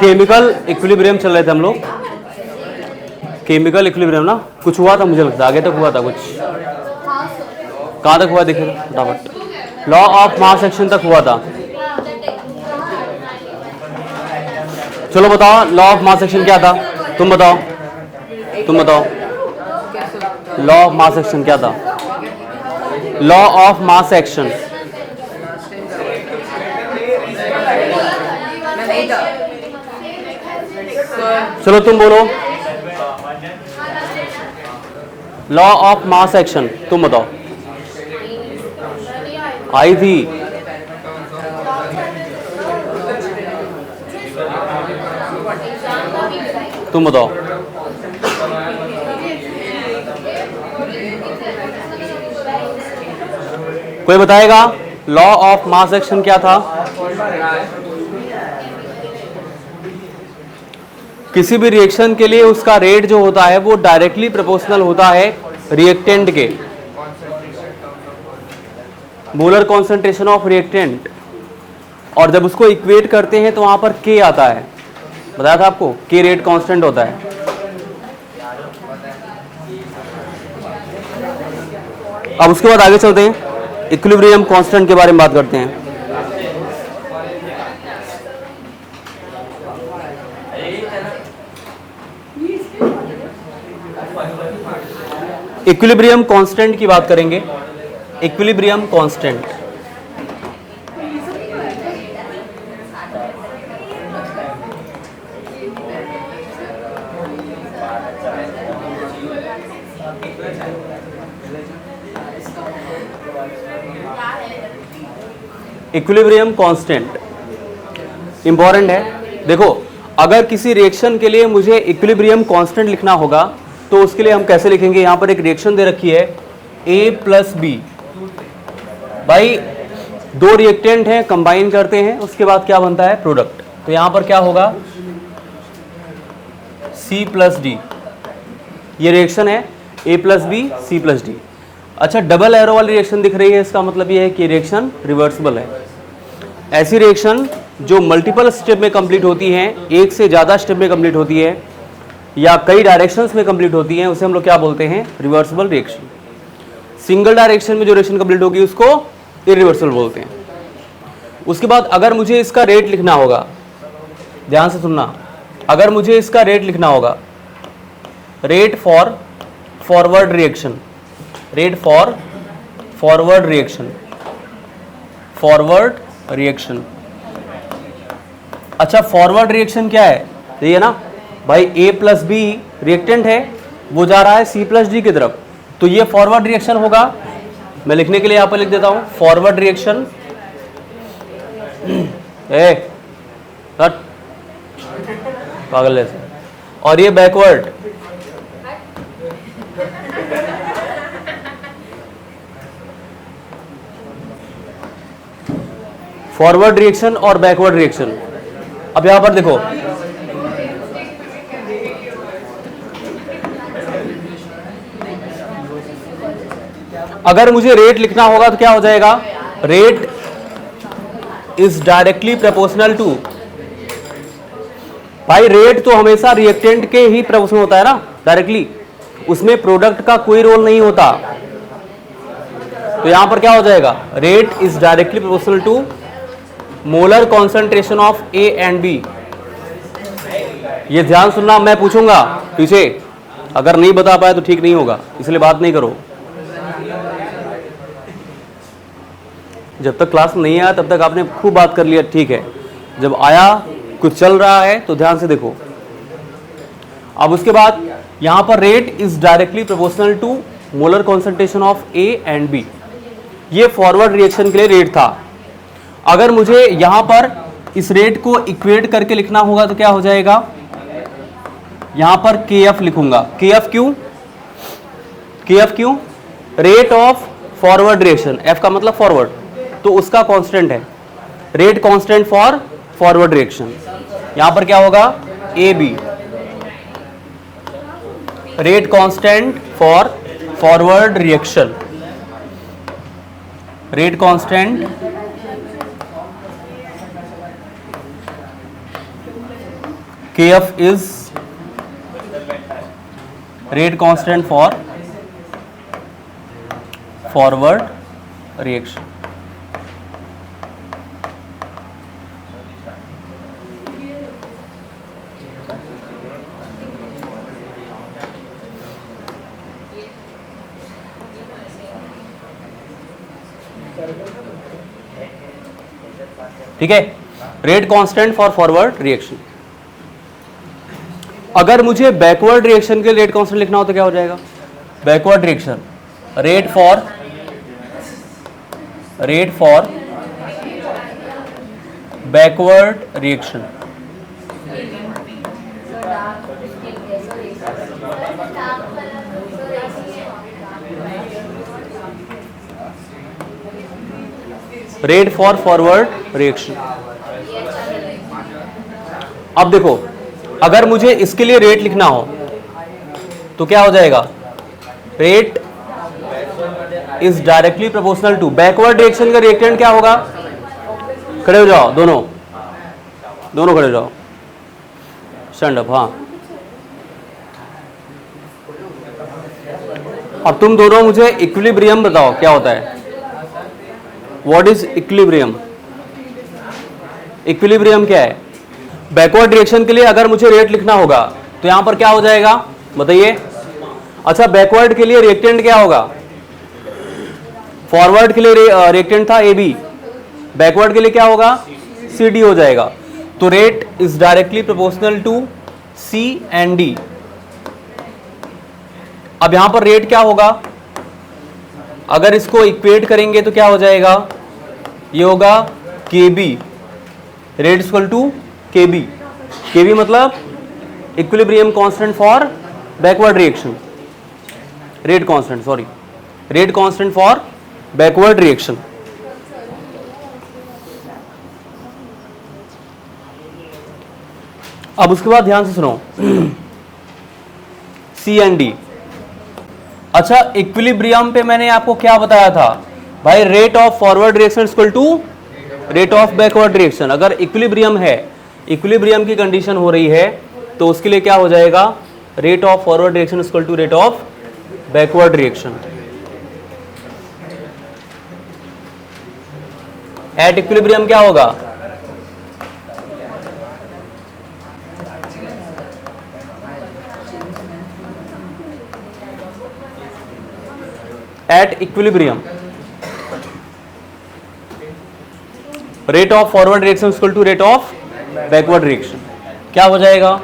Chemical equilibrium चल रहे थे हम लोग, केमिकल इक्विलिब्रियम ना, कुछ हुआ था मुझे लगता है, आगे तक हुआ था कुछ, कहाँ तक हुआ देखिए फटाफट, लॉ ऑफ मास एक्शन तक हुआ था। चलो बताओ लॉ ऑफ मास एक्शन क्या था, तुम बताओ, तुम बताओ लॉ ऑफ मास एक्शन क्या था, लॉ ऑफ मास एक्शन। चलो तुम बोलो लॉ ऑफ मास एक्शन, तुम बताओ। आई थी, तुम बताओ। कोई बताएगा लॉ ऑफ मास एक्शन क्या था? किसी भी रिएक्शन के लिए उसका रेट जो होता है वो डायरेक्टली प्रोपोर्शनल होता है रिएक्टेंट के, मोलर कॉन्सेंट्रेशन ऑफ रिएक्टेंट, और जब उसको इक्वेट करते हैं तो वहां पर के आता है, बताया था आपको, के रेट कांस्टेंट होता है। अब उसके बाद आगे चलते हैं, इक्विलिब्रियम कांस्टेंट के बारे में बात करते हैं। इक्विलिब्रियम कांस्टेंट की बात करेंगे, equilibrium constant. Equilibrium constant important है। देखो अगर किसी रिएक्शन के लिए मुझे इक्विलिब्रियम कांस्टेंट लिखना होगा तो उसके लिए हम कैसे लिखेंगे, यहां पर एक रिएक्शन दे रखी है A प्लस बी, भाई दो रिएक्टेंट हैं, कंबाइन करते हैं, उसके बाद क्या बनता है प्रोडक्ट, तो यहां पर क्या होगा C प्लस डी, ये रिएक्शन है A plus b C plus d. अच्छा डबल एरो वाली रिएक्शन दिख रही है, इसका मतलब ये है कि रिएक्शन रिवर्सिबल है। ऐसी रिएक्शन जो मल्टीपल स्टेप में कंप्लीट होती हैं, एक से ज़्यादा स्टेप में कंप्लीट होती है या कई डायरेक्शंस में कंप्लीट होती हैं, उसे हम लोग क्या बोलते हैं रिवर्सिबल रिएक्शन। सिंगल डायरेक्शन में जो रिएक्शन कंप्लीट होगी उसको इरिवर्सिबल बोलते हैं। उसके बाद अगर मुझे इसका रेट लिखना होगा, ध्यान से सुनना, अगर मुझे इसका रेट लिखना होगा, rate for forward reaction, rate for forward reaction, forward reaction. अच्छा फॉरवर्ड रिएक्शन क्या है, ये ना भाई A प्लस बी रिएक्टेंट है, वो जा रहा है C प्लस डी की तरफ, तो ये फॉरवर्ड रिएक्शन होगा। मैं लिखने के लिए यहां पर लिख देता हूं फॉरवर्ड रिएक्शन, पागल ऐसे, और ये बैकवर्ड, फॉरवर्ड रिएक्शन और बैकवर्ड रिएक्शन। अब यहां पर देखो अगर मुझे रेट लिखना होगा तो क्या हो जाएगा, rate is directly proportional to, भाई रेट तो हमेशा रिएक्टेंट के ही प्रोपोर्शनल होता है ना डायरेक्टली, उसमें प्रोडक्ट का कोई रोल नहीं होता। तो यहां पर क्या हो जाएगा, rate is directly proportional to molar concentration of A and B। ये ध्यान सुनना, मैं पूछूंगा पीछे, अगर नहीं बता पाए तो ठीक नहीं होगा, इसलिए बात नहीं करो। जब तक क्लास में नहीं आया तब तक आपने खूब बात कर लिया, ठीक है, जब आया कुछ चल रहा है तो ध्यान से देखो। अब उसके बाद यहां पर rate is directly proportional to molar concentration of A and B, ये फॉरवर्ड रिएक्शन के लिए रेट था। अगर मुझे यहां पर इस रेट को इक्वेट करके लिखना होगा तो क्या हो जाएगा, यहां पर KF लिखूंगा। KF क्यों, KF क्यों, rate of forward reaction, F का मतलब फॉरवर्ड, तो उसका कांस्टेंट है, rate constant for forward reaction. यहां पर क्या होगा a b, rate constant for forward reaction, rate constant KF is rate constant for forward reaction. ठीक है, rate constant for forward reaction. अगर मुझे बैकवर्ड रिएक्शन के रेट कांस्टेंट लिखना हो तो क्या हो जाएगा? Backward reaction rate for backward reaction, rate for forward reaction. अब देखो, अगर मुझे इसके लिए रेट लिखना हो तो क्या हो जाएगा? Rate is directly proportional to backward reaction का रिएक्टेंट क्या होगा? खड़े हो जाओ, दोनों खड़े हो जाओ, स्टैंड अप। हाँ, अब तुम दोनों मुझे इक्विलिब्रियम बताओ क्या होता है? What is equilibrium? इक्विलिब्रियम क्या है? बैकवर्ड रिएक्शन के लिए अगर मुझे रेट लिखना होगा तो यहां पर क्या हो जाएगा बताइए? अच्छा, बैकवर्ड के लिए रिएक्टेंट क्या होगा? फॉरवर्ड के लिए रिएक्टेंट था AB, बैकवर्ड के लिए क्या होगा? CD हो जाएगा। तो rate is directly proportional to C and D। अब यहां पर रेट क्या होगा? अगर इसको इक्वेट करेंगे तो क्या हो जाएगा? ये होगा KB, rate equal to KB। KB मतलब equilibrium constant for backward reaction, rate constant, sorry, rate constant for backward reaction. अब उसके बाद ध्यान से सुनो, C एंड D। अच्छा, इक्विलिब्रियम पे मैंने आपको क्या बताया था भाई? Rate of forward reaction equal to rate of backward reaction. अगर इक्विलिब्रियम है, इक्विलिब्रियम की कंडीशन हो रही है तो उसके लिए क्या हो जाएगा? Rate of forward reaction equal to rate of backward reaction. At equilibrium क्या होगा? At equilibrium rate of forward reaction equal to rate of backward reaction. क्या हो जाएगा?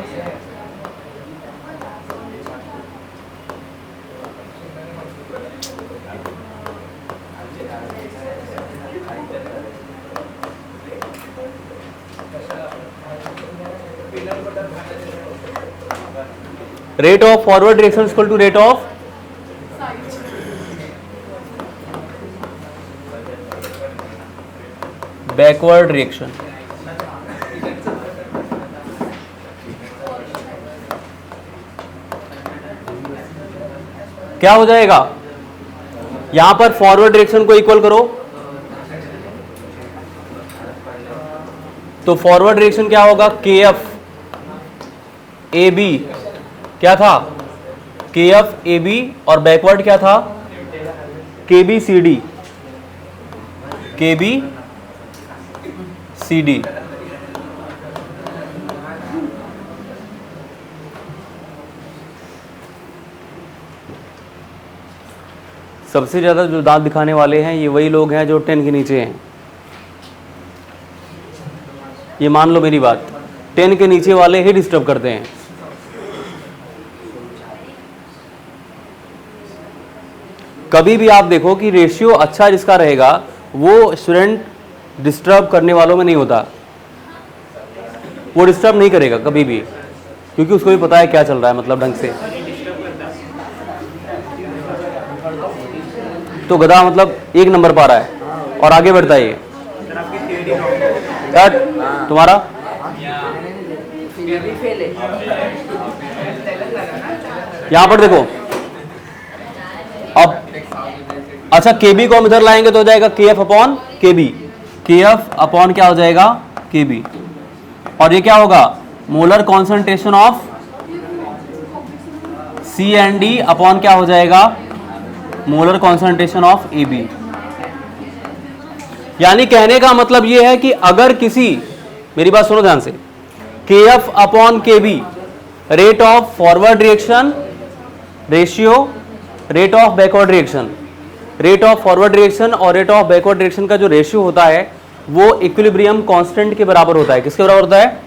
Rate of forward reaction equal to rate of backward reaction. क्या हो जाएगा? यहां पर फॉरवर्ड रिएक्शन को इक्वल करो तो फॉरवर्ड रिएक्शन क्या होगा? KF AB क्या था? KF AB, और बैकवर्ड क्या था? KB CD, KB CD। सबसे ज्यादा जो दांत दिखाने वाले हैं ये वही लोग हैं जो 10 के नीचे हैं। ये मान लो मेरी बात, 10 के नीचे वाले ही डिस्टर्ब करते हैं। कभी भी आप देखो कि रेशियो अच्छा जिसका रहेगा वो स्टूडेंट डिस्टर्ब करने वालों में नहीं होता, वो डिस्टर्ब नहीं करेगा कभी भी, क्योंकि उसको भी पता है क्या चल रहा है, मतलब ढंग से। तो गधा मतलब 1 नंबर पा रहा है और आगे बढ़ता है ये। तुम्हारा यहां पर देखो अब, अच्छा केबी को हम इधर लाएंगे तो हो जाएगा k f upon k b, k f upon क्या हो जाएगा के बी, और ये क्या होगा molar concentration of c and d upon क्या हो जाएगा molar concentration of a b. यानी कहने का मतलब ये है कि अगर किसी, मेरी बात सुनो ध्यान से, k f upon k b rate of forward reaction ratio rate of backward reaction, rate of forward reaction और रेट ऑफ बैकवर्ड रिएक्शन का जो रेशियो होता है वो इक्विलिब्रियम कांस्टेंट के बराबर होता है। किसके बराबर होता है?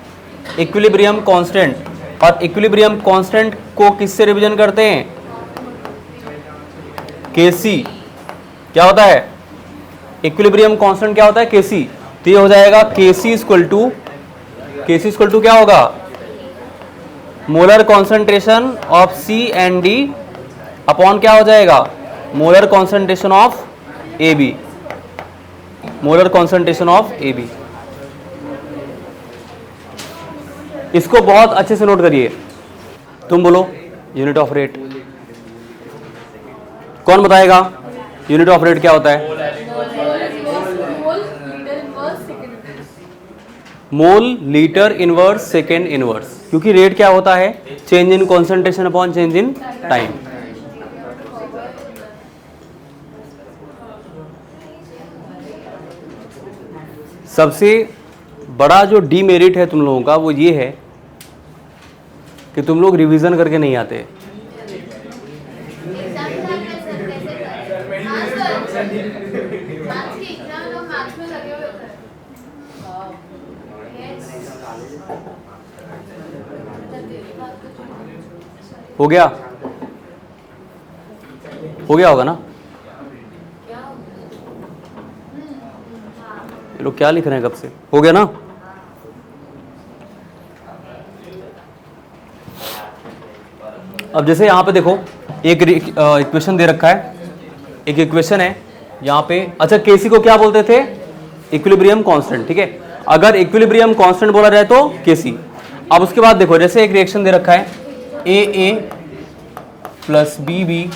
Equilibrium constant. और इक्विलिब्रियम कांस्टेंट को किससे रिवीजन करते हैं? केसी। क्या होता है इक्विलिब्रियम कांस्टेंट? क्या होता है? केसी। तो ये हो जाएगा केसी इक्वल टू क्या होगा molar concentration of c and d upon क्या हो जाएगा molar concentration of a b, molar concentration of a b. इसको बहुत अच्छे से नोट करिए। तुम बोलो यूनिट ऑफ रेट, कौन बताएगा यूनिट ऑफ रेट क्या होता है? Mole litre inverse second inverse, क्योंकि रेट क्या होता है? Change in concentration upon change in time. सबसे बड़ा जो डीमेरिट है तुम लोगों का वो ये है कि तुम लोग रिवीजन करके नहीं आते। हो गया होगा ना? ये लोग क्या लिख रहे हैं कब से? हो गया ना? अब जैसे यहां पे देखो एक इक्वेशन दे रखा है, एक इक्वेशन है यहां पे। अच्छा केसी को क्या बोलते थे? Equilibrium constant. ठीक है, अगर इक्विलिब्रियम कांस्टेंट बोला जाए तो केसी। अब उसके बाद देखो जैसे एक रिएक्शन दे रखा है a a plus b b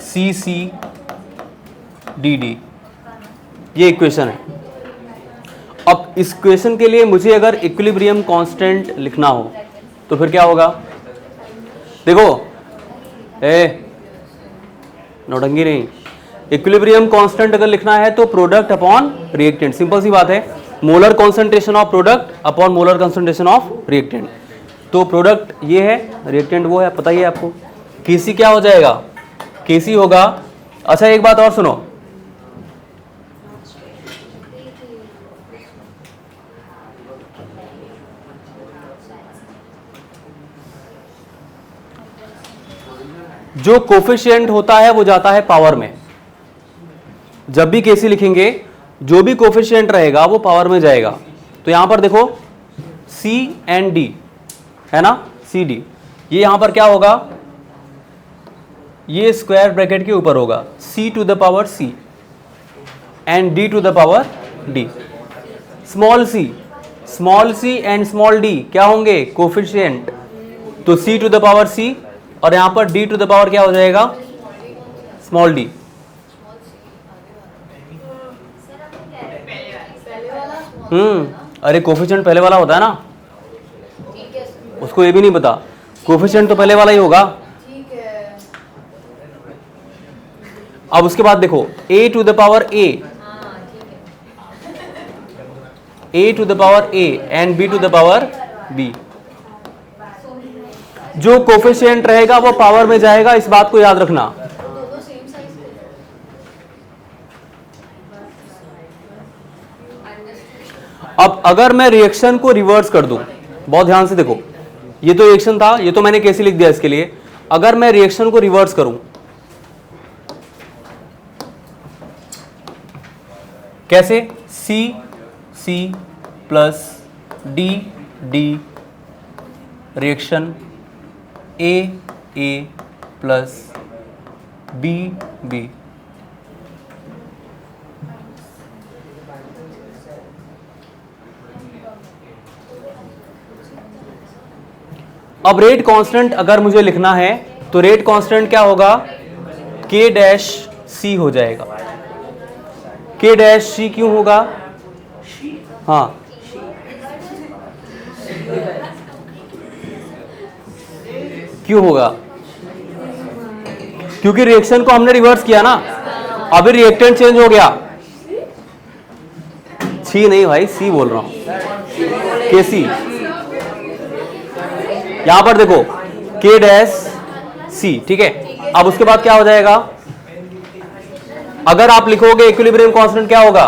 c c d d, ये इक्वेशन है। अब इस इक्वेशन के लिए मुझे अगर इक्विलिब्रियम कांस्टेंट लिखना हो तो फिर क्या होगा? देखो नौटंकी नहीं, इक्विलिब्रियम कांस्टेंट अगर लिखना है तो प्रोडक्ट अपॉन रिएक्टेंट, सिंपल सी बात है। Molar concentration of product upon molar concentration of reactant. तो प्रोडक्ट ये है, रिएक्टेंट वो है, पता ही है आपको। केसी क्या हो जाएगा? केसी होगा। अच्छा एक बात और सुनो, जो कोफिशिएंट होता है वो जाता है पावर में। जब भी केसी लिखेंगे जो भी कोफिशिएंट रहेगा वो पावर में जाएगा। तो यहां पर देखो सी एंड डी है ना, सी डी, ये यहां पर क्या होगा? ये स्क्वायर ब्रैकेट के ऊपर होगा c to the power c and d to the power d. Small c and small d क्या होंगे? कोफिशिएंट। तो c to the power c और यहां पर डी टू द पावर क्या हो जाएगा? Small D. अरे कोफिशिएंट पहले वाला होता है ना, उसको ये भी नहीं पता, कोफिशिएंट तो पहले वाला ही होगा। अब उसके बाद देखो a to the power a to the power a and b to the power b। जो कोफिशिएंट रहेगा वो पावर में जाएगा, इस बात को याद रखना। अब अगर मैं रिएक्शन को रिवर्स कर दूं, बहुत ध्यान से देखो, ये तो रिएक्शन था, ये तो मैंने कैसे लिख दिया इसके लिए। अगर मैं रिएक्शन को रिवर्स करूं कैसे? C c plus d d reaction a a plus b b. अब रेट कांस्टेंट अगर मुझे लिखना है तो रेट कांस्टेंट क्या होगा, के डैश सी हो जाएगा। के डैश सी क्यों होगा, हाँ क्यों होगा, क्योंकि रिएक्शन को हमने रिवर्स किया ना, अभी रिएक्टेंट चेंज हो गया। सी नहीं भाई, सी बोल रहा हूं, के सी। यहां पर देखो के डैश सी, ठीक है। अब उसके बाद क्या हो जाएगा, अगर आप लिखोगे इक्विलिब्रियम कांस्टेंट क्या होगा,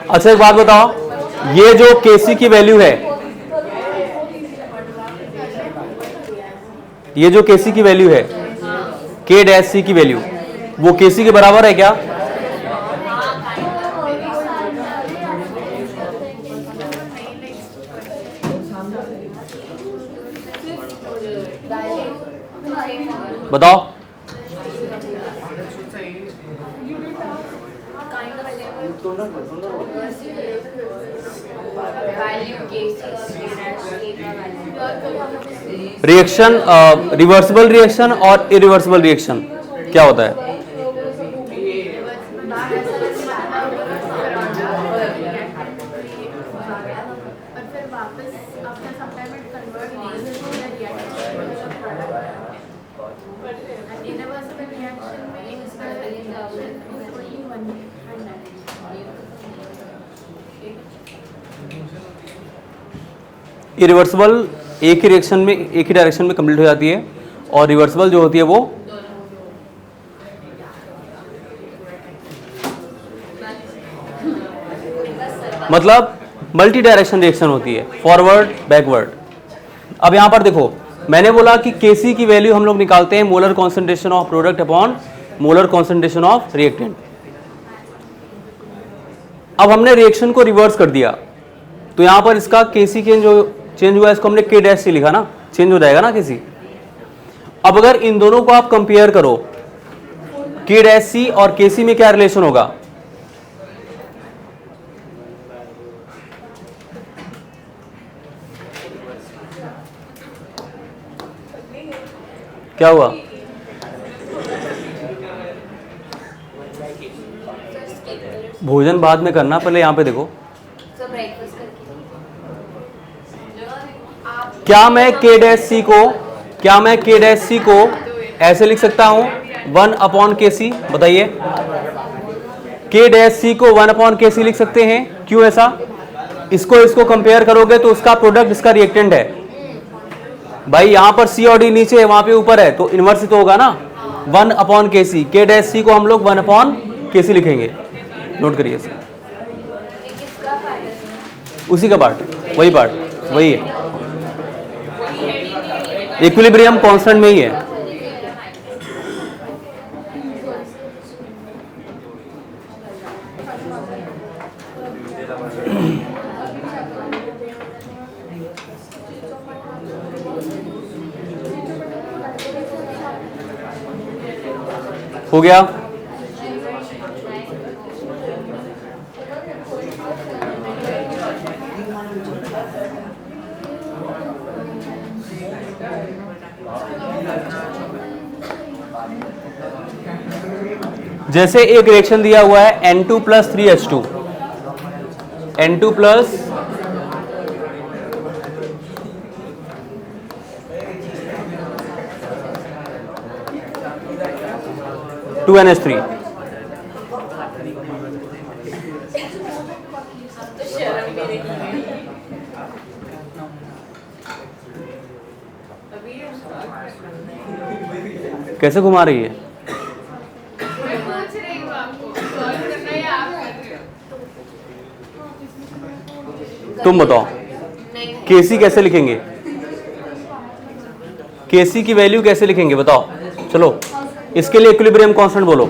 अच्छा एक बात बताओ, ये जो केसी की वैल्यू है, ये जो केसी की वैल्यू है, के डैश सी की वैल्यू, वो केसी के बराबर है क्या, बताओ। रिएक्शन, रिवर्सिबल रिएक्शन और इरिवर्सिबल रिएक्शन क्या होता है, इरिवर्सिबल एक ही रिएक्शन में, एक ही डायरेक्शन में कंप्लीट हो जाती है, और रिवर्सिबल जो होती है वो मतलब मल्टी डायरेक्शन रिएक्शन होती है, फॉरवर्ड बैकवर्ड। अब यहां पर देखो, मैंने बोला कि केसी की वैल्यू हम लोग निकालते हैं molar concentration of product upon molar concentration of reactant. अब हमने रिएक्शन को रिवर्स कर दिया, तो यहां पर इसका केसी चेंज हुआ, इसको हमने के डैश से लिखा ना, चेंज हो जाएगा ना केसी। अब अगर इन दोनों को आप कंपेयर करो, के डैश सी और केसी में क्या रिलेशन होगा, क्या हुआ, भोजन बाद में करना, पहले यहां पे देखो, क्या मैं के डैश सी को ऐसे लिख सकता हूं 1 अपॉन के सी, बताइए। के डैश सी को 1 अपॉन के सी लिख सकते हैं, क्यों ऐसा, इसको कंपेयर करोगे तो उसका प्रोडक्ट इसका रिएक्टेंट है भाई, यहां पर सी और डी नीचे है, वहां पे ऊपर है, तो इनवर्स ही तो होगा ना, 1 अपॉन के सी। के डैश सी को हम लोग 1 अपॉन के सी लिखेंगे, नोट करिए इसको, उसी का पार्ट, वही पार्ट वही है, इक्विलिब्रियम कांस्टेंट में ही है। हो गया, जैसे एक रिएक्शन दिया हुआ है N2 plus 3H2, N2 plus 2NH3, कैसे घुमा रही है, तुम बताओ, केसी कैसे लिखेंगे, केसी की वैल्यू कैसे लिखेंगे बताओ, चलो इसके लिए इक्विलिब्रियम कांस्टेंट बोलो,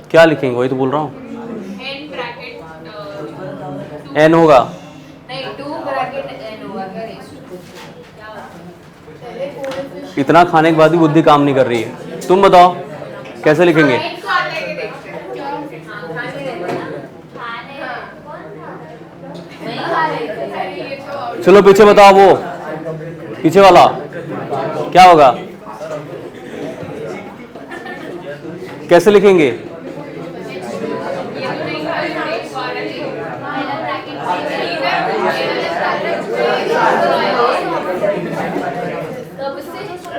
क्या लिखेंगे, वही तो बोल रहा हूँ। एन ब्रैकेट एन होगा, नहीं 2 ब्रैकेट एन होगा क्या रेस इतना खाने के बाद भी बुद्धि काम नहीं कर रही है। तुम बताओ कैसे लिखेंगे। इनको आता है कि देखते हैं हाँ खाने रहते हैं नहीं खा रहे थे चलो पीछे बताओ, वो पीछे वाला क्या होगा, कैसे लिखेंगे। ये तो नहीं खा रहे थे इसको आ रहा है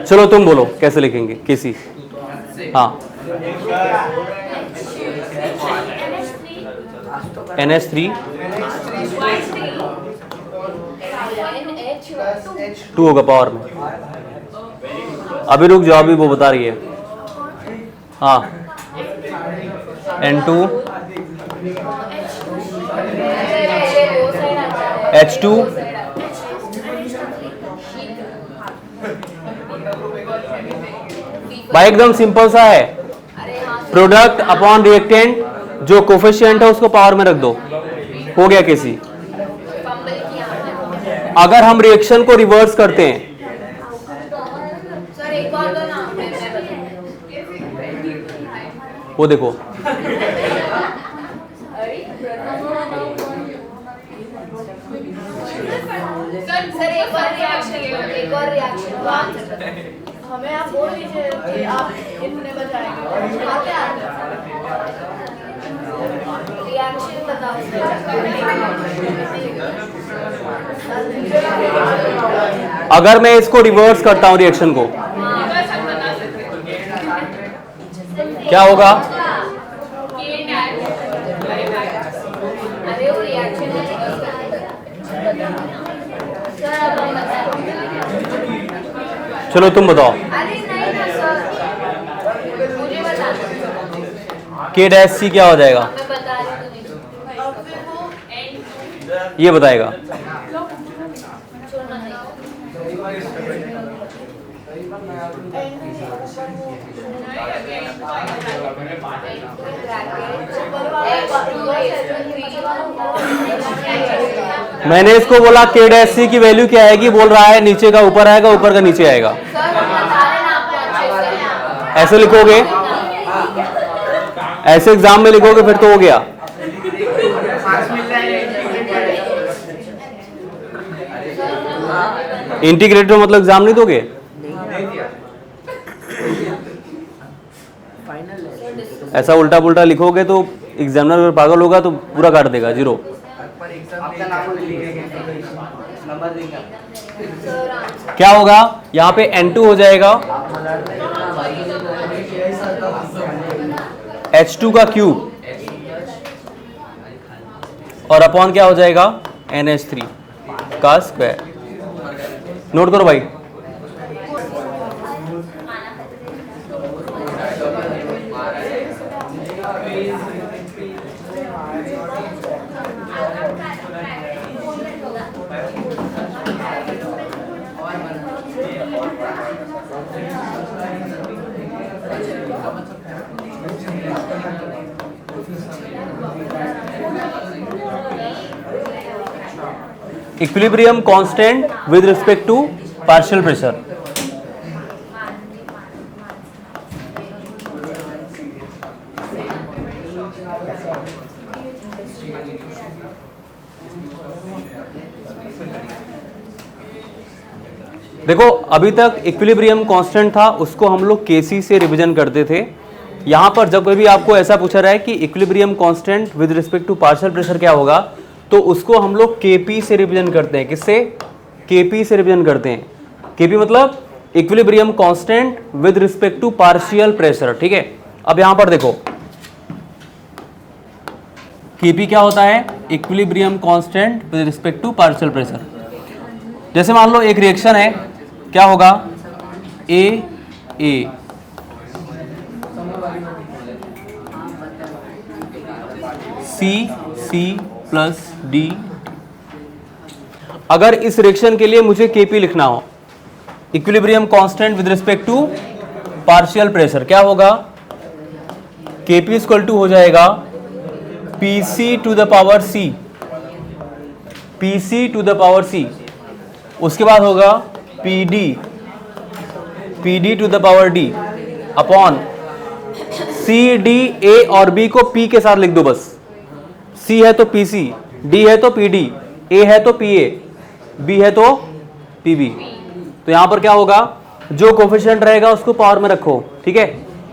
चलो तुम बोलो कैसे लिखेंगे, केसी। हाँ NH3 2 होगा पावर में। अभी रुक जाओ, अभी वो बता रही है। हाँ N2 H2 भाई एकदम सिंपल सा है, प्रोडक्ट अपॉन रिएक्टेंट, जो कोफिशिएंट है उसको पावर में रख दो, हो गया केसी। अगर हम रिएक्शन को रिवर्स करते हैं, सर एक और दो नाम वो देखो सर एक और रिएक्शन हमें आप बोल दीजिए कि आप इतने बताएंगे आते आते रिएक्शन बताओ अगर मैं इसको रिवर्स करता हूं रिएक्शन को, क्या होगा। अरे वो रिएक्शन चलो तुम बताओ, अरे नहीं ना सर मुझे बताना K डैश C क्या हो जाएगा, मैं बता रही हूँ ये बताएगा। मैंने इसको बोला K डैश C की वैल्यू क्या आएगी, बोल रहा है नीचे का ऊपर आएगा, ऊपर का नीचे आएगा। ऐसे लिखोगे, ऐसे एग्जाम में लिखोगे फिर तो हो गया। इंटीग्रेटेड मतलब एग्जाम नहीं दोगे। ऐसा उल्टा पुल्टा लिखोगे तो एग्जामिनर अगर पागल होगा तो पूरा काट देगा, जीरो। क्या होगा यहाँ पे N2 हो जाएगा H2 का क्यूब और अपॉन क्या हो जाएगा NH3 का स्क्वायर। नोट करो भाई। Equilibrium constant with respect to partial pressure. देखो अभी तक इक्विलिब्रियम कांस्टेंट था, उसको हम लोग केसी से रिवीजन करते थे। यहां पर जब कभी आपको ऐसा पूछा रहा है कि equilibrium constant with respect to partial pressure क्या होगा, तो उसको हम लोग केपी से रिवीजन करते हैं। किससे? केपी से रिवीजन करते हैं। केपी मतलब equilibrium constant with respect to partial pressure. ठीक है, अब यहां पर देखो केपी क्या होता है, equilibrium constant with respect to partial pressure. जैसे मान लो एक रिएक्शन है, क्या होगा ए सी प्लस डी। अगर इस रिएक्शन के लिए मुझे केपी लिखना हो, equilibrium constant with respect to partial pressure, क्या होगा Kp इक्वल टू हो जाएगा Pc to the power C, Pc to the power C। उसके बाद होगा PD, PD to the power D upon C, D, A और B को P के साथ लिख दो बस। C है तो PC, D है तो PD, A है तो PA, B है तो PB। तो यहां पर क्या होगा, जो कोफिशिएंट रहेगा उसको पावर में रखो, ठीक है।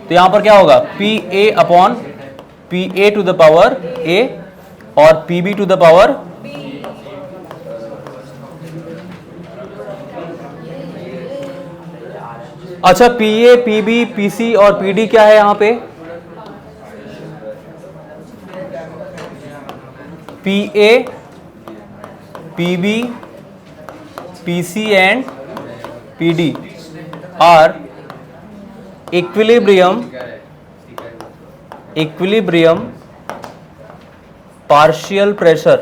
तो यहां पर क्या होगा, PA upon PA to the power A और PB टू द पावर। अच्छा, PA, PB, PC और PD क्या है यहां पे, PA, PB, PC and PD are equilibrium partial pressure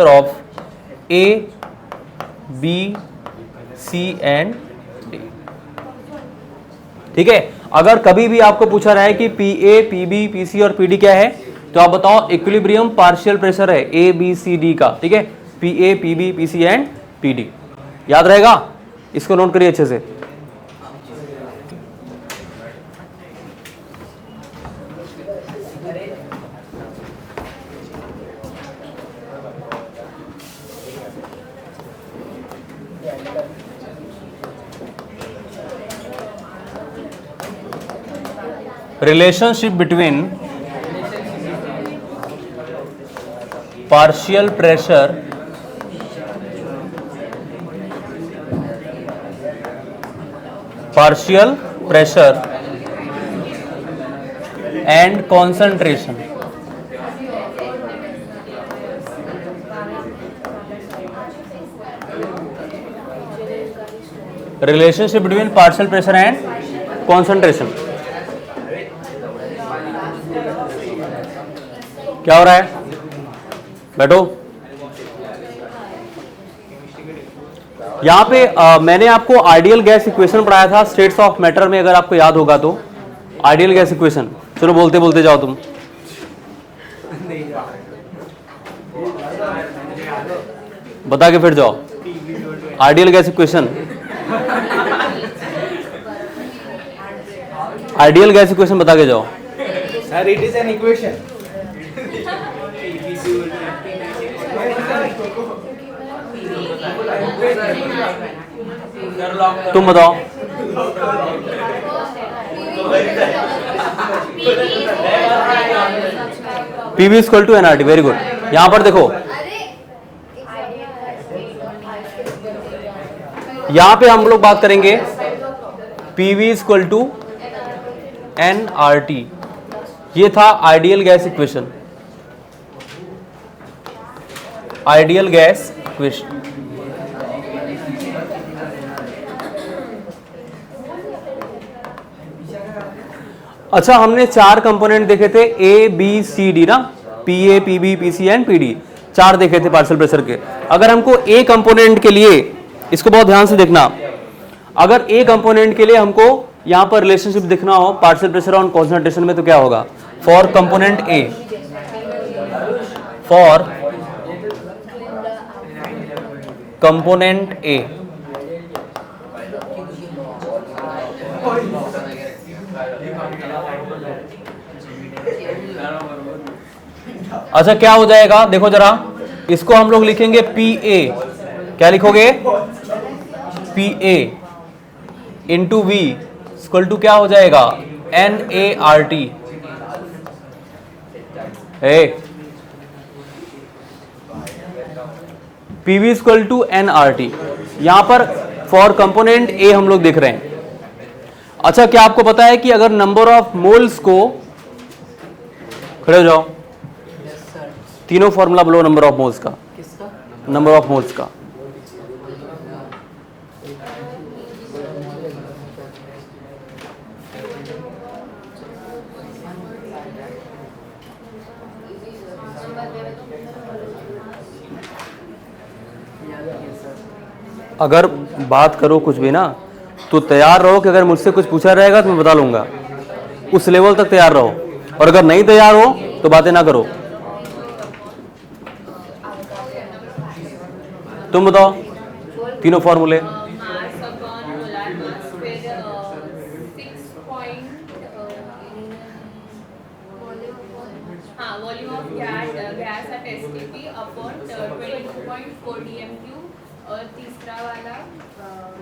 of A, B, C and D। ठीक है। अगर कभी भी आपको पूछा रहा है कि PA, PB, PC और PD क्या है, तो आप बताओ इक्विलिब्रियम पार्शियल प्रेशर है A, B, C, D का, ठीक है। PA, PB, PC and PD याद रहेगा, इसको नोट करिए अच्छे से। Relationship between partial pressure and concentration. Relationship between partial pressure and concentration. क्या हो रहा है, बैठो। यहां पे मैंने आपको आइडियल गैस इक्वेशन पढ़ाया था स्टेट्स ऑफ मैटर में, अगर आपको याद होगा तो। आइडियल गैस इक्वेशन, चलो बोलते बोलते जाओ तुम। बता के फिर जाओ ideal gas equation. Ideal gas equation बता के जाओ। Sir, it is an equation. तुम बताओ। PV equal to NRT, very good. यहां पर देखो, यहां पे हम लोग बात करेंगे PV इक्वल टू NRT। ये था ideal gas equation, ideal gas equation. अच्छा, हमने चार कंपोनेंट देखे थे A, B, C, D ना, PA, PB, PC and PD, चार देखे थे पार्शियल प्रेशर के। अगर हमको A कंपोनेंट के लिए, इसको बहुत ध्यान से देखना, अगर A कंपोनेंट के लिए हमको यहां पर रिलेशनशिप दिखना हो पार्शियल प्रेशर और कॉन्सेंट्रेशन में, तो क्या होगा, for component A, for component A अच्छा क्या हो जाएगा, देखो जरा, इसको हम लोग लिखेंगे PA। क्या लिखोगे, PA into V equal to क्या हो जाएगा, NART। PV equal to NRT। यहां पर फॉर कंपोनेंट A हम लोग देख रहे हैं। अच्छा, क्या आपको पता है कि अगर नंबर ऑफ मोल्स को, खड़े हो जाओ, तीनों फॉर्मूला बोलो नंबर ऑफ मोल्स का। नंबर ऑफ मोल्स का, अगर बात करो कुछ भी ना तो तैयार रहो कि अगर मुझसे कुछ पूछा रहेगा तो मैं बता लूँगा, उस लेवल तक तैयार रहो। और अगर नहीं तैयार हो तो बातें ना करो। तुम बताओ तीनों फॉर्मूले। मास अपॉन मोलार मास, फिर 6 हाँ volume of gas at STP upon 22.4 dm3, और तीसरा वाला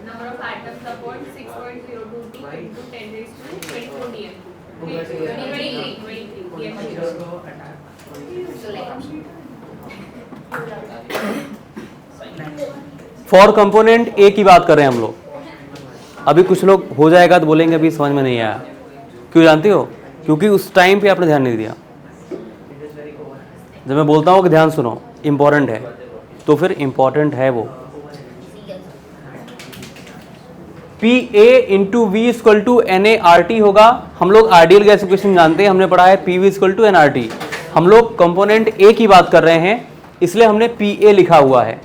number of atoms upon 6.022 into 10⁻²4 for component ए की बात कर रहे हैं हम लोग। अभी कुछ लोग हो जाएगा तो बोलेंगे अभी समझ में नहीं आया, क्यों जानते हो? क्योंकि उस टाइम पे आपने ध्यान नहीं दिया। जब मैं बोलता हूँ कि ध्यान सुनो, इंपॉर्टेंट है, तो फिर इंपॉर्टेंट है वो। P A into V equal to N A R T होगा। हम लोग आइडियल गैस इक्वेशन जानते हैं, हमने पढ़ा है P V equal to N R T. हम लोग कंपोनेंट ए की बात कर रहे हैं, इसलिए हमने पी ए लिखा हुआ है।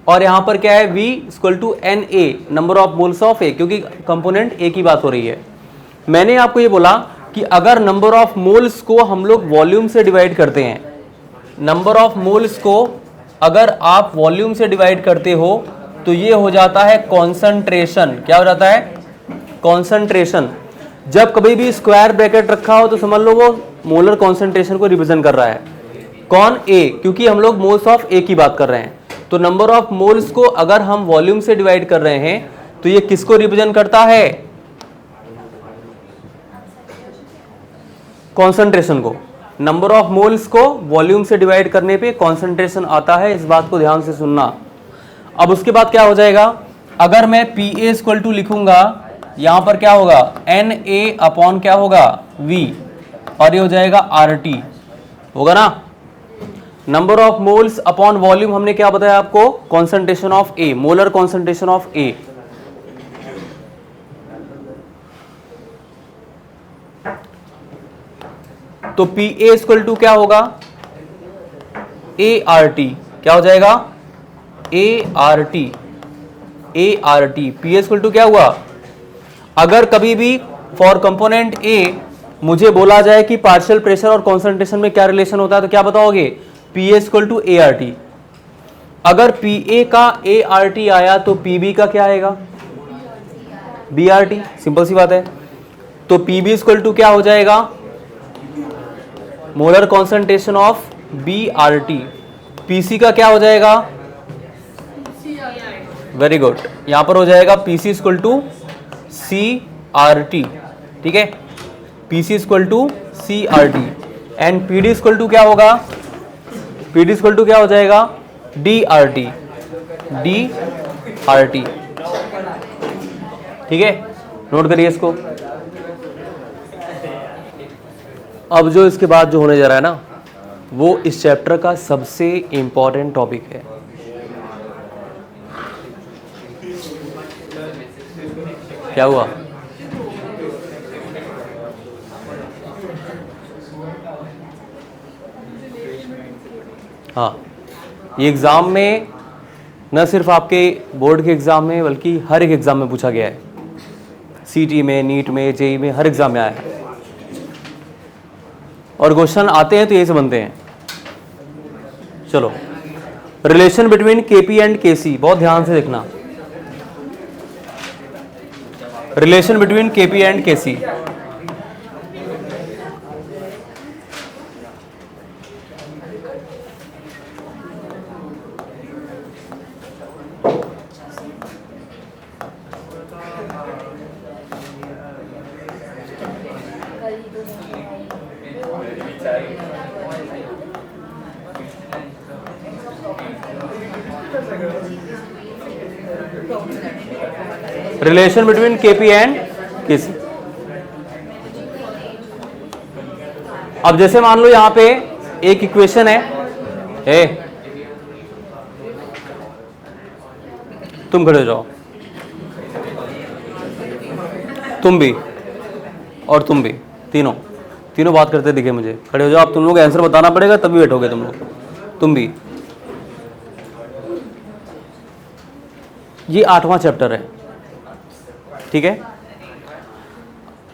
और यहाँ पर क्या है, v equal to N a, number of moles of a, क्योंकि कंपोनेंट ए की बात हो रही है। मैंने आपको ये बोला कि अगर नंबर ऑफ मोल्स को हम लोग वॉल्यूम से डिवाइड करते हैं, नंबर ऑफ मोल्स को अगर आप वॉल्यूम से डिवाइड करते हो तो ये हो जाता है कॉन्सेंट्रेशन। क्या हो जाता है? कॉन्सेंट्रेशन। जब कभी भी स्क्वायर ब्रैकेट रखा हो तो समझ लो वो मोलर कॉन्सेंट्रेशन को रिप्रेजेंट कर रहा है। कौन? ए, क्योंकि हम लोग मोल्स ऑफ ए की बात कर रहे हैं। तो नंबर ऑफ मोल्स को अगर हम वॉल्यूम से डिवाइड कर रहे हैं तो ये किसको रिप्रेजेंट करता है? कॉन्सेंट्रेशन को। नंबर ऑफ मोल्स को वॉल्यूम से डिवाइड करने पे कॉन्सेंट्रेशन आता है, इस बात को ध्यान से सुनना। अब उसके बाद क्या हो जाएगा, अगर मैं पी ए इक्वल टू लिखूंगा, यहां पर क्या होगा, एन ए अपॉन क्या होगा, वी, और ये हो जाएगा आर टी, होगा ना। Number of moles upon volume हमने क्या बताया आपको, concentration of a, molar concentration of a. तो पी ए इक्वल टू क्या होगा, ए आर टी। क्या हो जाएगा, A are T, A R T. P S equal to क्या हुआ, अगर कभी भी फॉर कंपोनेंट ए मुझे बोला जाए कि पार्शियल प्रेशर और कॉन्सेंट्रेशन में क्या रिलेशन होता है तो क्या बताओगे, P S equal to A are T. अगर पी ए का ए आर टी आया तो पी बी का क्या आएगा, बी आर टी। सिंपल सी बात है। तो पी बी इक्वल टू क्या हो जाएगा, molar concentration of B R T. P C का क्या हो जाएगा, वेरी गुड, यहां पर हो जाएगा P C equal to C R T. ठीक है, P C equal to C R T. And P D equal to क्या होगा, पी डी इक्वल टू क्या हो जाएगा, D are T, D are T. ठीक है, नोट करिए इसको। अब जो इसके बाद जो होने जा रहा है ना, वो इस चैप्टर का सबसे इंपॉर्टेंट टॉपिक है। क्या हुआ, हाँ, ये एग्जाम में न सिर्फ आपके बोर्ड के एग्जाम में बल्कि हर एक एग्जाम में पूछा गया है। सीटी में, नीट में, जेई में, हर एग्जाम में आया है। और क्वेश्चन आते हैं तो यही से बनते हैं। चलो, relation between Kp and Kc, बहुत ध्यान से देखना। Relation between Kp and Kc. Relation between Kp and Kc. अब जैसे मान लो यहां पे एक इक्वेशन है, तुम खड़े हो जाओ, तुम भी और तुम भी, तीनों बात करते दिखे मुझे। खड़े हो जाओ, अब तुम लोग आंसर बताना पड़ेगा तभी बैठोगे तुम लोग। तुम भी ये 8वां चैप्टर है, ठीक है।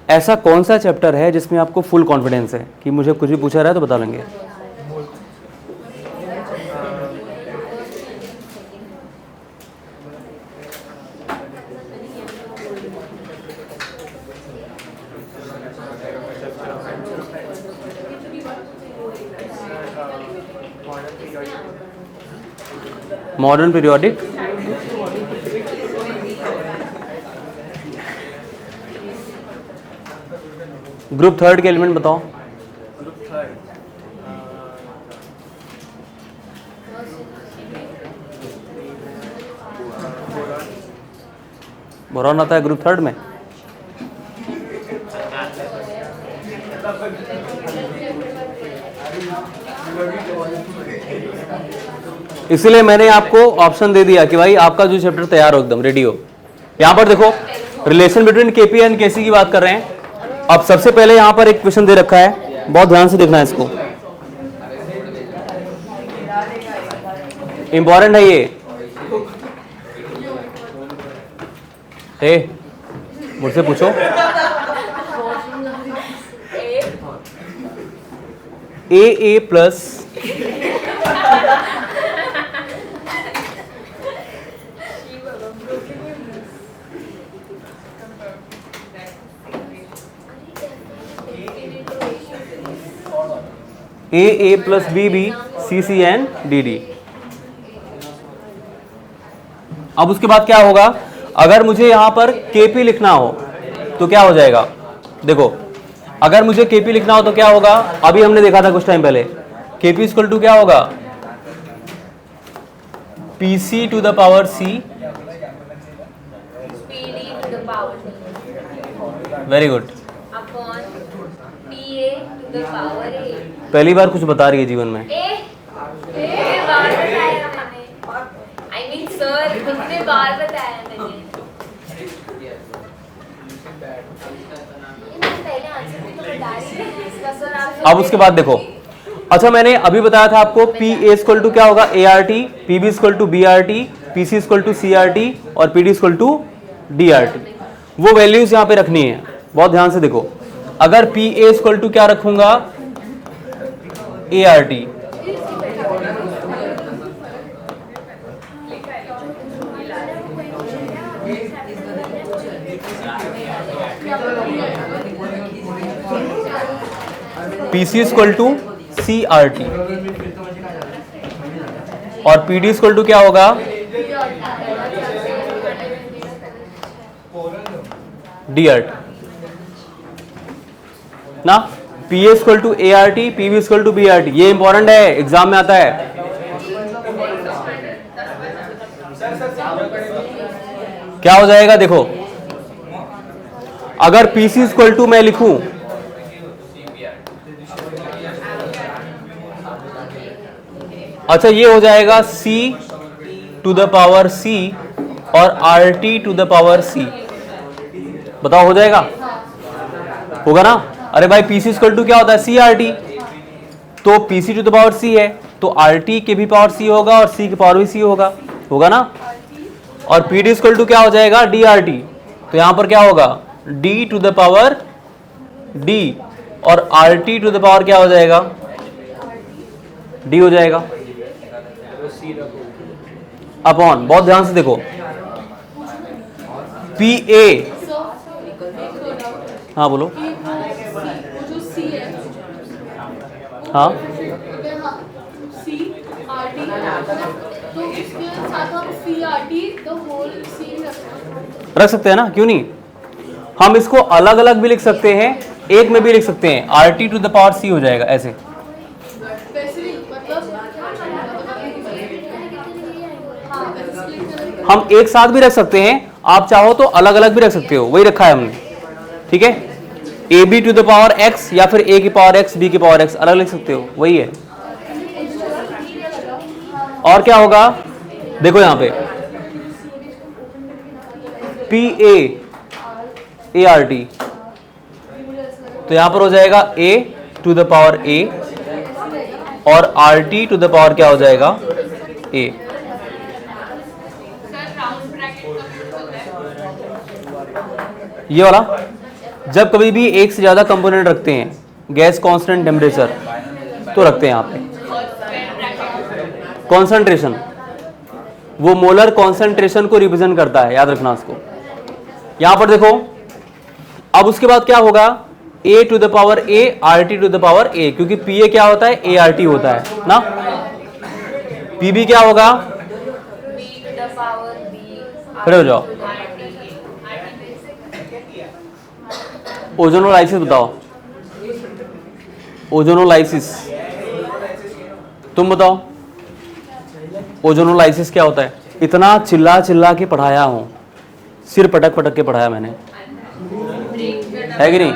ऐसा कौन सा चैप्टर है जिसमें आपको फुल कॉन्फिडेंस है कि मुझे कुछ भी पूछा रहा है तो बता लेंगे? मॉडर्न पीरियोडिक, ग्रुप थर्ड के एलिमेंट बताओ। बोरॉन आता है ग्रुप थर्ड में। इसलिए मैंने आपको ऑप्शन दे दिया कि भाई आपका जो चैप्टर तैयार हो, एकदम रेडी हो। यहां पर देखो रिलेशन बिटवीन केपी एंड केसी की बात कर रहे हैं। अब सबसे पहले यहां पर एक क्वेश्चन दे रखा है, बहुत ध्यान से देखना है इसको, इंपॉर्टेंट है ये। मुझसे पूछो। A plus a plus b c c and d d. अब उसके बाद क्या होगा, अगर मुझे यहां पर केपी लिखना हो तो क्या हो जाएगा? देखो अगर मुझे केपी लिखना हो तो क्या होगा, अभी हमने देखा था कुछ टाइम पहले, केपी इक्वल टू क्या होगा, PC to the power C, very good, पहली बार कुछ बता रही है जीवन में। कितने बार बताया मैंने। अब उसके बाद देखो, अच्छा मैंने अभी बताया था आपको पी ए इक्वल टू क्या होगा, a R T, P B equal to B R T, P C equal to C R T और p D equal to d are t. वो वैल्यूज यहाँ पे रखनी है, बहुत ध्यान से देखो। अगर पी ए इक्वल टू क्या रखूंगा, A are T, PC equal to C R T और पीडी इक्वल टू क्या होगा, डी आर टी ना। P A equal to A R T, P B equal to B are T, ये important है, exam में आता है। क्या हो जाएगा देखो, अगर पीसी इक्वल टू मैं लिखूं, अच्छा ये हो जाएगा c to the power c और R T to the power c, बताओ हो जाएगा, होगा ना। अरे भाई पीसी इक्वल टू क्या होता है, सी आर टी, तो PC to the power c है तो आर टी के भी पावर c होगा और c की पावर भी c होगा, होगा ना। और पी डी इक्वल टू क्या हो जाएगा, डी आर टी, तो यहां पर क्या होगा, d to the power d और R T to the power क्या हो जाएगा, d हो जाएगा अपॉन, बहुत ध्यान से देखो, पी ए, हाँ बोलो, जो सी है, हाँ सी आर टी, तो इसके साथ हम c are t the whole c रख सकते हैं ना, क्यों नहीं। हम इसको अलग अलग भी लिख सकते हैं, एक में भी लिख सकते हैं, r T to the power c हो जाएगा ऐसे। हम एक साथ भी रख सकते हैं, आप चाहो तो अलग अलग भी रख सकते हो, वही रखा है हमने, ठीक है। A B to the power X या फिर ए की पावर एक्स बी की पावर एक्स अलग लिख सकते हो, वही है। और क्या होगा देखो यहां पे पी ए आर टी, तो यहां पर हो जाएगा A to the power A और R T to the power क्या हो जाएगा, ए। ये वाला, जब कभी भी एक से ज़्यादा कंपोनेंट रखते हैं, गैस कांस्टेंट टेम्परेचर तो रखते हैं यहाँ पे कॉन्सेंट्रेशन, वो मोलर कॉन्सेंट्रेशन को रिप्रेजेंट करता है, याद रखना उसको। यहाँ पर देखो, अब उसके बाद क्या होगा, a to the power a RT to the power a, क्योंकि PA क्या होता है, ART होता है ना। PB क्या होगा, B to the power B खड़े हो जाओ। ओजोनोलाइसिस बताओ, ओजोनोलाइसिस तुम बताओ, ओजोनोलाइसिस क्या होता है। इतना चिल्ला चिल्ला के पढ़ाया हूं, सिर पटक पटक के पढ़ाया मैंने, है कि नहीं।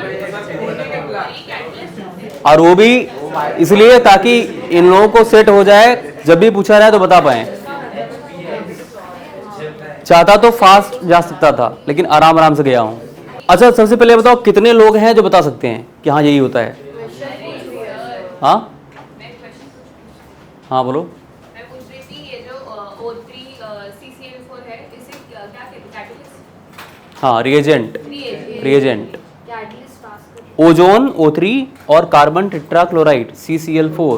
और वो भी इसलिए ताकि इन लोगों को सेट हो जाए, जब भी पूछा जाए तो बता पाए। चाहता तो फास्ट जा सकता था, लेकिन आराम आराम से गया हूं। अच्छा, सबसे पहले बताओ कितने लोग हैं जो बता सकते हैं कि हाँ यही होता है। हाँ हाँ बोलो। मैं पूछ रही थी ये जो O3 CCl4 है, इसे क्या कहते हैं, कैटलिस्ट? हाँ, reagent, reagent. Catalyst task ozone O3 और कार्बन टेट्राक्लोराइड CCl4।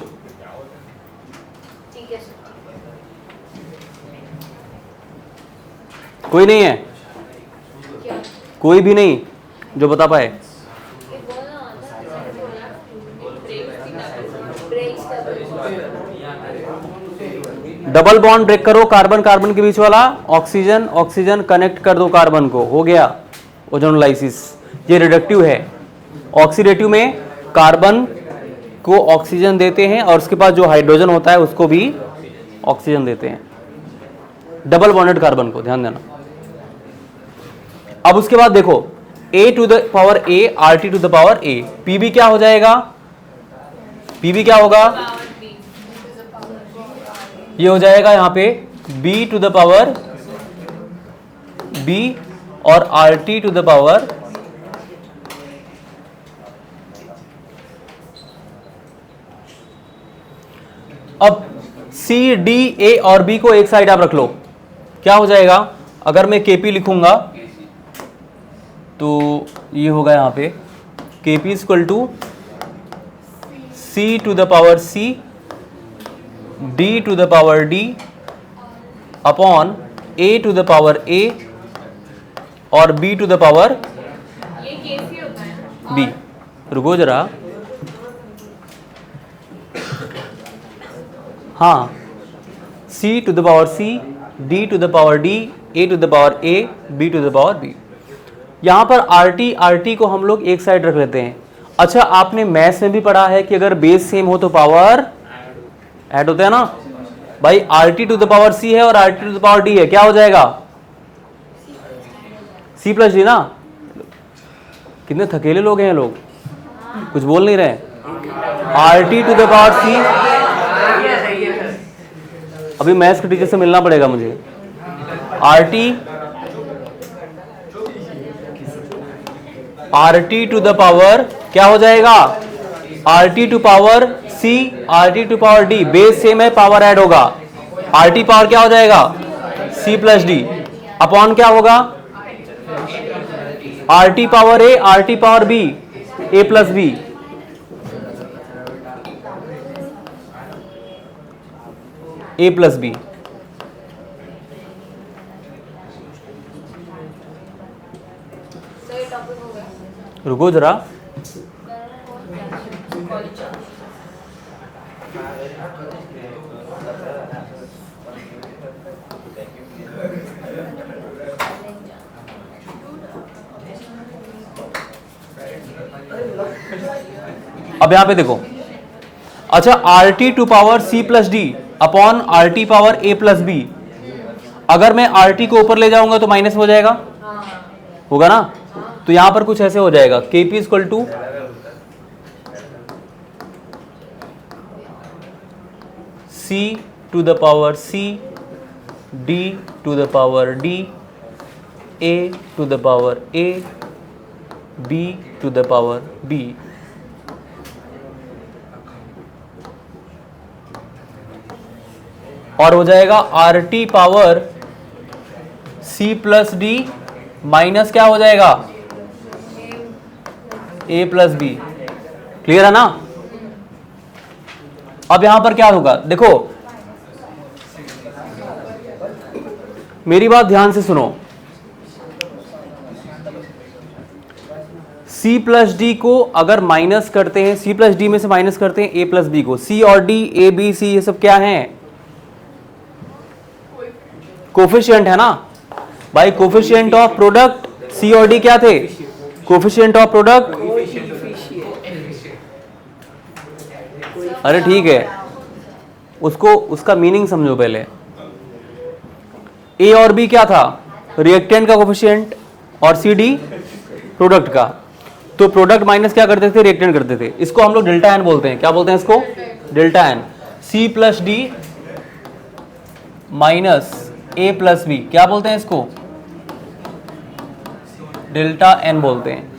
ठीक है सर। कोई नहीं है, क्या कोई भी नहीं जो बता पाए। ये बोलना आता है, ब्रेक्स डबल बॉन्ड ब्रेक करो कार्बन कार्बन के बीच वाला, ऑक्सीजन ऑक्सीजन कनेक्ट कर दो कार्बन को, हो गया ओजोनोलाइसिस। ये रिडक्टिव है। ऑक्सीडेटिव में कार्बन को ऑक्सीजन देते हैं और उसके पास जो हाइड्रोजन होता है उसको भी ऑक्सीजन देते हैं, डबल बॉन्डेड कार्बन को, ध्यान देना। अब उसके बाद देखो, a to the power a RT to the power a, PB क्या हो जाएगा, PB क्या होगा, ये हो जाएगा यहाँ पे b to the power b और RT टू द पावर अब C D A और B को एक साइड आप रख लो, क्या हो जाएगा, अगर मैं Kp लिखूंगा तो ये होगा यहाँ पे Kp equal to C to the power C D to the power D upon A to the power A और B टू द पावर ये कैसे होता है? B। रुको जरा, हाँ, C to the power C D to the power D A to the power A B to the power B। यहाँ पर RT को हम लोग एक साइड रख लेते हैं। अच्छा, आपने मैथ्स में भी पढ़ा है कि अगर बेस सेम हो तो पावर ऐड होता है ना भाई। RT to the power C है और RT to the power D है, क्या हो जाएगा, C प्लस D ना। कितने थकेले लोग हैं लोग, कुछ बोल नहीं रहे। RT to the power C, अभी मैथ्स के टीचर से मिलना पड़ेगा मुझे। RT टू द पावर क्या हो जाएगा, RT to power C RT to power D, base same है, पावर ऐड होगा। RT पावर क्या हो जाएगा, C प्लस D अपॉन क्या होगा, RT power A RT power B A plus B। A plus B। Sir ये topic हो गया। रुको जरा, अब यहां पे देखो। अच्छा, RT to power C plus D upon RT power A plus B, अगर मैं RT को ऊपर ले जाऊंगा तो माइनस हो जाएगा, होगा ना। तो यहां पर कुछ ऐसे हो जाएगा, Kp equal to C to the power C D to the power D A to the power A B to the power B। और हो जाएगा RT power C plus D minus क्या हो जाएगा, A प्लस बी। क्लियर है ना? अब यहां पर क्या होगा, देखो मेरी बात ध्यान से सुनो। C प्लस डी को अगर माइनस करते हैं, C प्लस डी में से माइनस करते हैं A प्लस बी को, C और D, A B C ये सब क्या हैं, कोफिशिएंट है ना भाई। कोफिशिएंट ऑफ प्रोडक्ट C और D क्या थे, कोफिशिएंट ऑफ प्रोडक्ट। अरे ठीक है, उसको उसका मीनिंग समझो पहले। A और B क्या था, रिएक्टेंट का कोफिशिएंट, और C D प्रोडक्ट का। तो प्रोडक्ट माइनस क्या करते थे, रिएक्टेंट करते थे। इसको हम लोग डेल्टा एन बोलते हैं। क्या बोलते हैं इसको, delta N. C plus D minus A plus B क्या बोलते हैं इसको, डेल्टा एन बोलते हैं।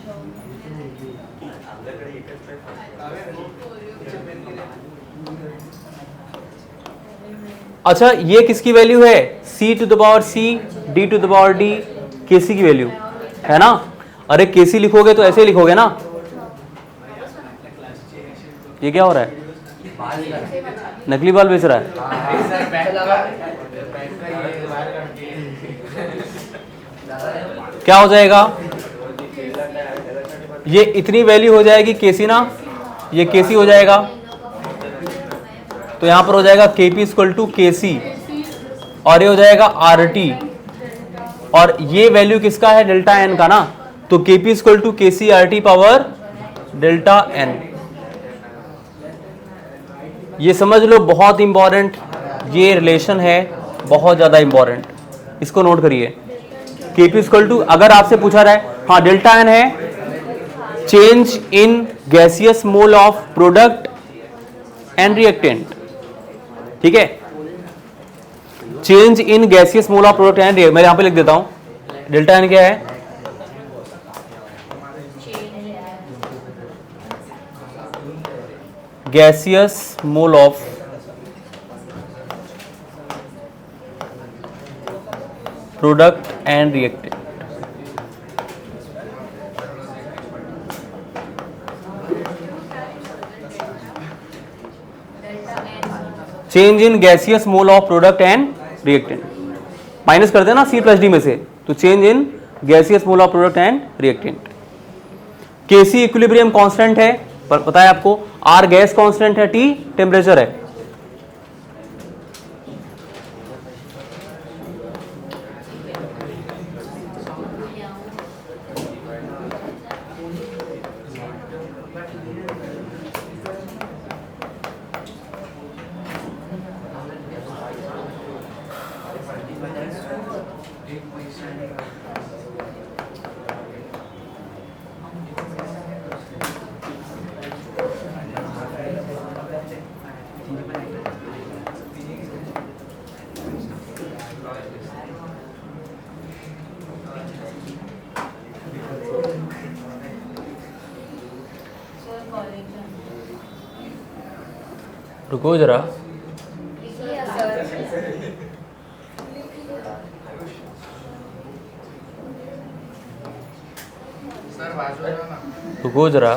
अच्छा ये किसकी वैल्यू है, C to the power C, D to the power D, KC की वैल्यू है ना। अरे KC लिखोगे तो ऐसे ही लिखोगे ना। ये क्या हो रहा है, नकली बाल बेच रहा है। क्या हो जाएगा, ये इतनी वैल्यू हो जाएगी KC ना, ये KC हो जाएगा। तो यहां पर हो जाएगा KP इक्वल टू KC, और ये हो जाएगा RT, और ये वैल्यू किसका है, डेल्टा एन का ना। तो KP equal to KC RT power delta N. ये समझ लो, बहुत इंपॉर्टेंट ये रिलेशन है, बहुत ज्यादा इंपॉर्टेंट। इसको नोट करिए। KP इक्वल टू, अगर आपसे पूछा रहा है, हाँ डेल्टा एन है change in gaseous mole of product and reactant, ठीक है। Change in gaseous mole of product and, मैं यहां पे लिख देता हूं, डेल्टा एन क्या है, gaseous mole of product and reactant. Change in gaseous mole of product and reactant, minus कर देना C प्लस डी में से, तो change in gaseous mole of product and reactant. KC equilibrium constant है, पर पता है आपको, R गैस कांस्टेंट है, T टेम्परेचर है। रुको जरा, रुको जरा।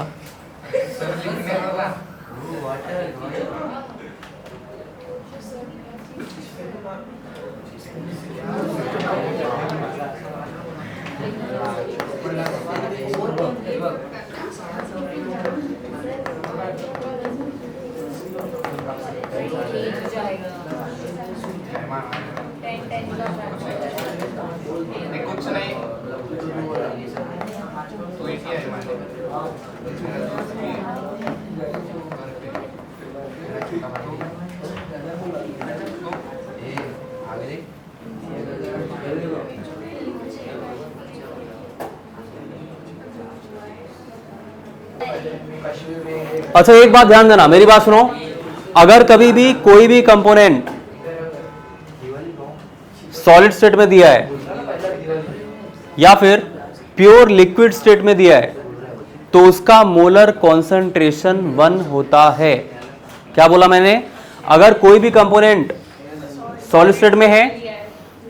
कुछ नहीं अच्छा एक बात ध्यान देना, मेरी बात सुनो। अगर कभी भी कोई भी कंपोनेंट सॉलिड स्टेट में दिया है या फिर प्योर लिक्विड स्टेट में दिया है, तो उसका मोलर कॉन्सेंट्रेशन 1 होता है। क्या बोला मैंने? अगर कोई भी कंपोनेंट सॉलिड स्टेट में है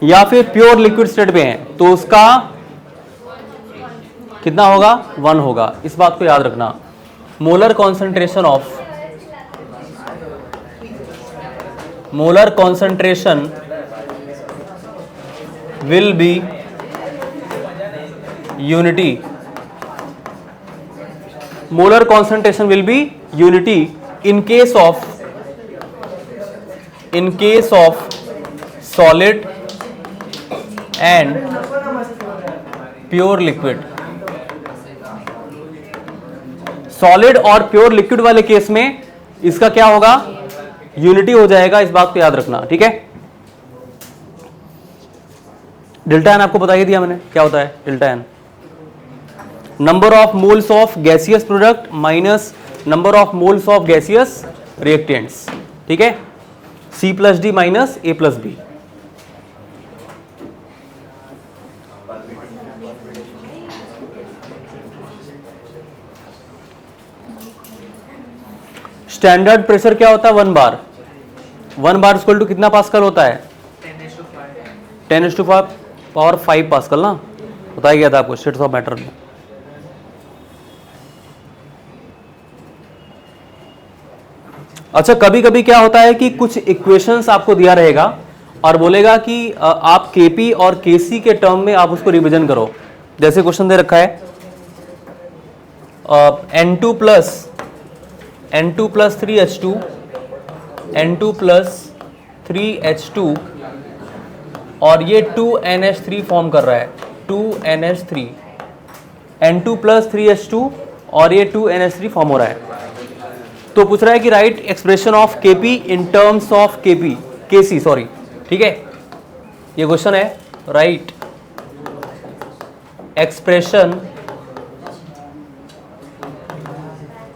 या फिर प्योर लिक्विड स्टेट में है, तो उसका कितना होगा 1 होगा, इस बात को याद रखना। Molar concentration will be unity, molar concentration will be unity in case of solid and pure liquid। Solid और प्योर लिक्विड वाले केस में इसका क्या होगा, यूनिटी हो जाएगा, इस बात को याद रखना, ठीक है। डेल्टा एन आपको बता ही दिया मैंने, क्या होता है delta N, number of moles of gaseous product minus number of moles of gaseous reactants, ठीक है, C plus D minus A plus B. Standard pressure क्या होता है, 1 बार, 1 बार इक्वल टू कितना पास्कल होता है, 10⁵ पास्कल ना, बताया गया था आपको स्टेट्स ऑफ मैटर में। अच्छा, कभी कभी क्या होता है कि कुछ इक्वेशंस आपको दिया रहेगा और बोलेगा कि आप Kp और Kc के टर्म में आप उसको रिवीजन करो। जैसे क्वेश्चन दे रखा है N2 plus 3H2, N2 plus 3H2 और ये 2NH3 फॉर्म कर रहा है, 2NH3, N2 प्लस 3H2 और ये 2NH3 फॉर्म हो रहा है। तो पूछ रहा है कि right expression of Kp in terms of Kc, sorry, ठीक है, ये क्वेश्चन है, right expression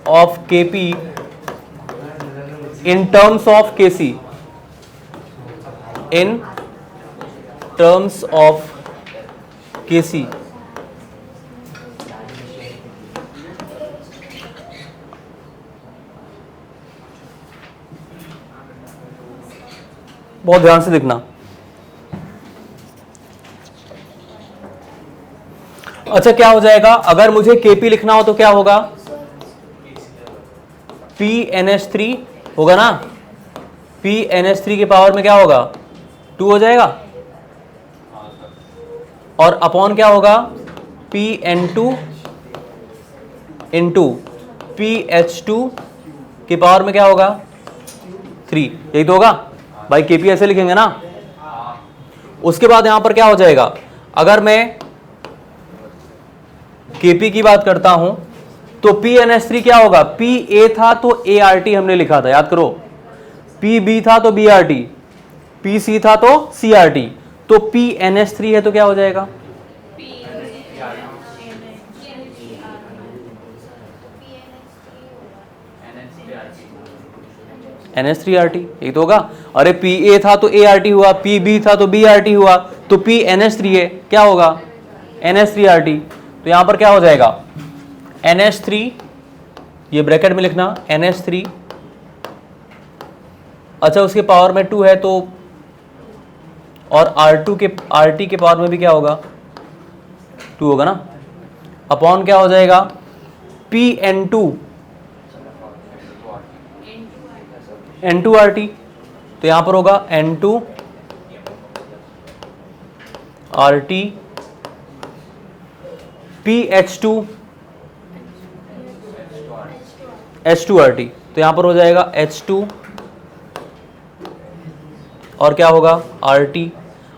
of Kp in terms of Kc, in terms of Kc। बहुत ध्यान से देखना। अच्छा, क्या हो जाएगा अगर मुझे Kp लिखना हो तो क्या होगा, PNH3 होगा ना, PNH3 के पावर में क्या होगा 2 हो जाएगा, और अपॉन क्या होगा PN2 इंटू PH2 के पावर में क्या होगा 3, यही तो होगा भाई, Kp ऐसे लिखेंगे ना। उसके बाद यहां पर क्या हो जाएगा, अगर मैं Kp की बात करता हूं तो PNH3 क्या होगा, Pa था तो ART हमने लिखा था, याद करो, Pb था तो BRT, Pc था तो CRT, तो PNH3 है तो क्या हो जाएगा, NH3RT, यही तो होगा। अरे Pa था तो ART हुआ, Pb था तो BRT हुआ, तो PNH3 है, क्या होगा NH3RT। तो यहां पर क्या हो जाएगा NH3, ये ब्रैकेट में लिखना NH3, अच्छा उसके पावर में 2 है तो, और RT के पावर में भी क्या होगा 2 होगा ना, अपॉन क्या हो जाएगा PN2 N2RT, तो यहां पर होगा N2RT PH2 H2RT, तो यहां पर हो जाएगा H2 और क्या होगा RT।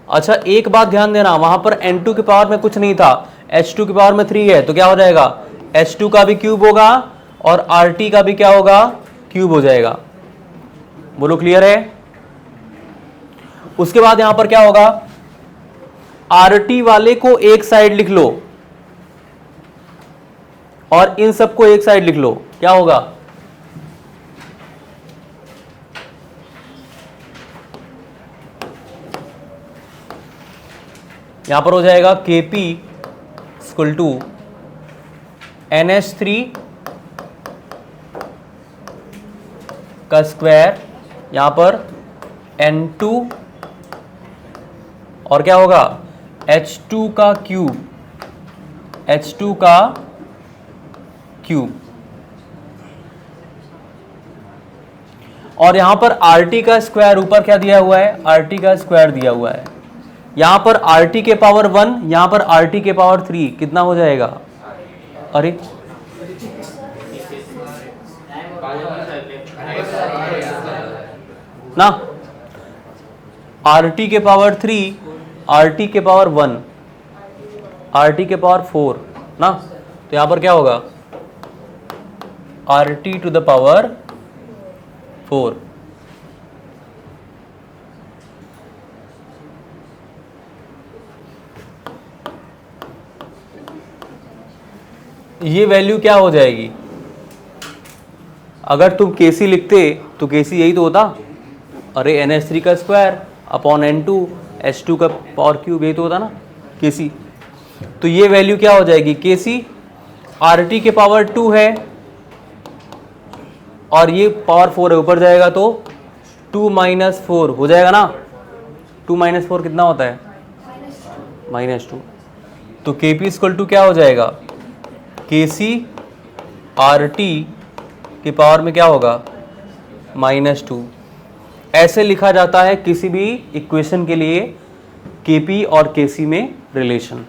अच्छा, एक बात ध्यान देना, वहां पर N2 के पावर में कुछ नहीं था, H2 के पावर में 3 है, तो क्या हो जाएगा H2 का भी क्यूब होगा और RT का भी क्या होगा क्यूब हो जाएगा। बोलो क्लियर है। उसके बाद यहां पर क्या होगा, RT वाले को एक साइड लिख लो और इन सबको एक साइड लिख लो, क्या होगा यहां पर हो जाएगा Kp इक्वल टू NH3 का स्क्वायर, यहां पर N2 और क्या होगा H2 का क्यूब H2 का क्यूब, और यहां पर RT का स्क्वायर ऊपर क्या दिया हुआ है, RT का स्क्वायर दिया हुआ है। यहां पर RT के पावर 1, यहां पर RT के पावर 3, कितना हो जाएगा? अरे ना, RT के पावर 3, RT के पावर 1, RT के पावर 4 ना, तो यहां पर क्या होगा? RT to the power 4। ये वैल्यू क्या हो जाएगी? अगर तुम Kc लिखते तो Kc यही तो होता, अरे NH3 का स्क्वायर अपॉन N2 H2 का पावर क्यूब, यही तो होता ना Kc। तो ये वैल्यू क्या हो जाएगी? Kc RT के पावर 2 है और ये पावर 4 है, ऊपर जाएगा तो 2 माइनस 4 हो जाएगा ना। 2 माइनस 4 कितना होता है? -2। तो Kp इक्वल टू क्या हो जाएगा? Kc RT के पावर में क्या होगा? -2। ऐसे लिखा जाता है किसी भी इक्वेशन के लिए Kp और Kc में रिलेशन।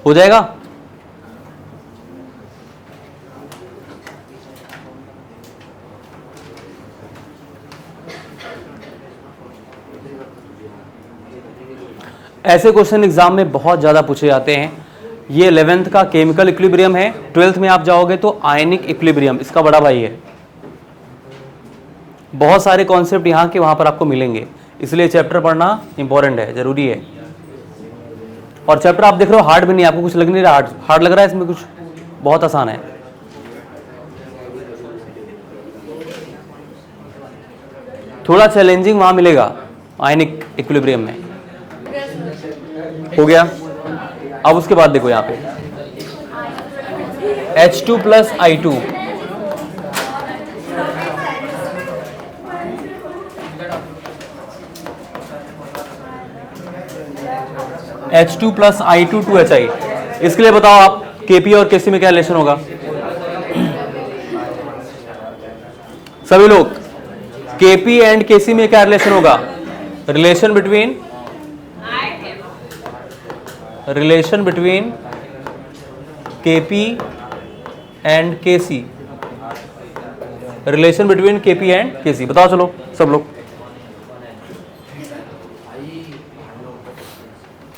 हो जाएगा? ऐसे क्वेश्चन एग्जाम में बहुत ज़्यादा पूछे जाते हैं। ये 11th का केमिकल इक्विलिब्रियम है, 12th में आप जाओगे तो आयनिक इक्विलिब्रियम इसका बड़ा भाई है। बहुत सारे कॉन्सेप्ट यहाँ के वहाँ पर आपको मिलेंगे, इसलिए चैप्टर पढ़ना इंपॉर्टेंट है, ज़रूरी है। और चैप्टर आप देख रहे हो हार्ड भी नहीं, आपको कुछ लग नहीं रहा हार्ड लग रहा है इसमें, कुछ बहुत आसान है। थोड़ा चैलेंजिंग वहाँ मिलेगा आयनिक इक्विलिब्रियम में। हो गया? अब उसके बाद देखो यहाँ पे H2 plus I2, H2 plus I2 2HI। इसके लिए बताओ आप Kp और Kc में क्या रिलेशन होगा? सभी लोग, Kp एंड Kc में क्या रिलेशन होगा? Relation between Kp and Kc, relation between Kp and Kc। बताओ चलो सब लोग,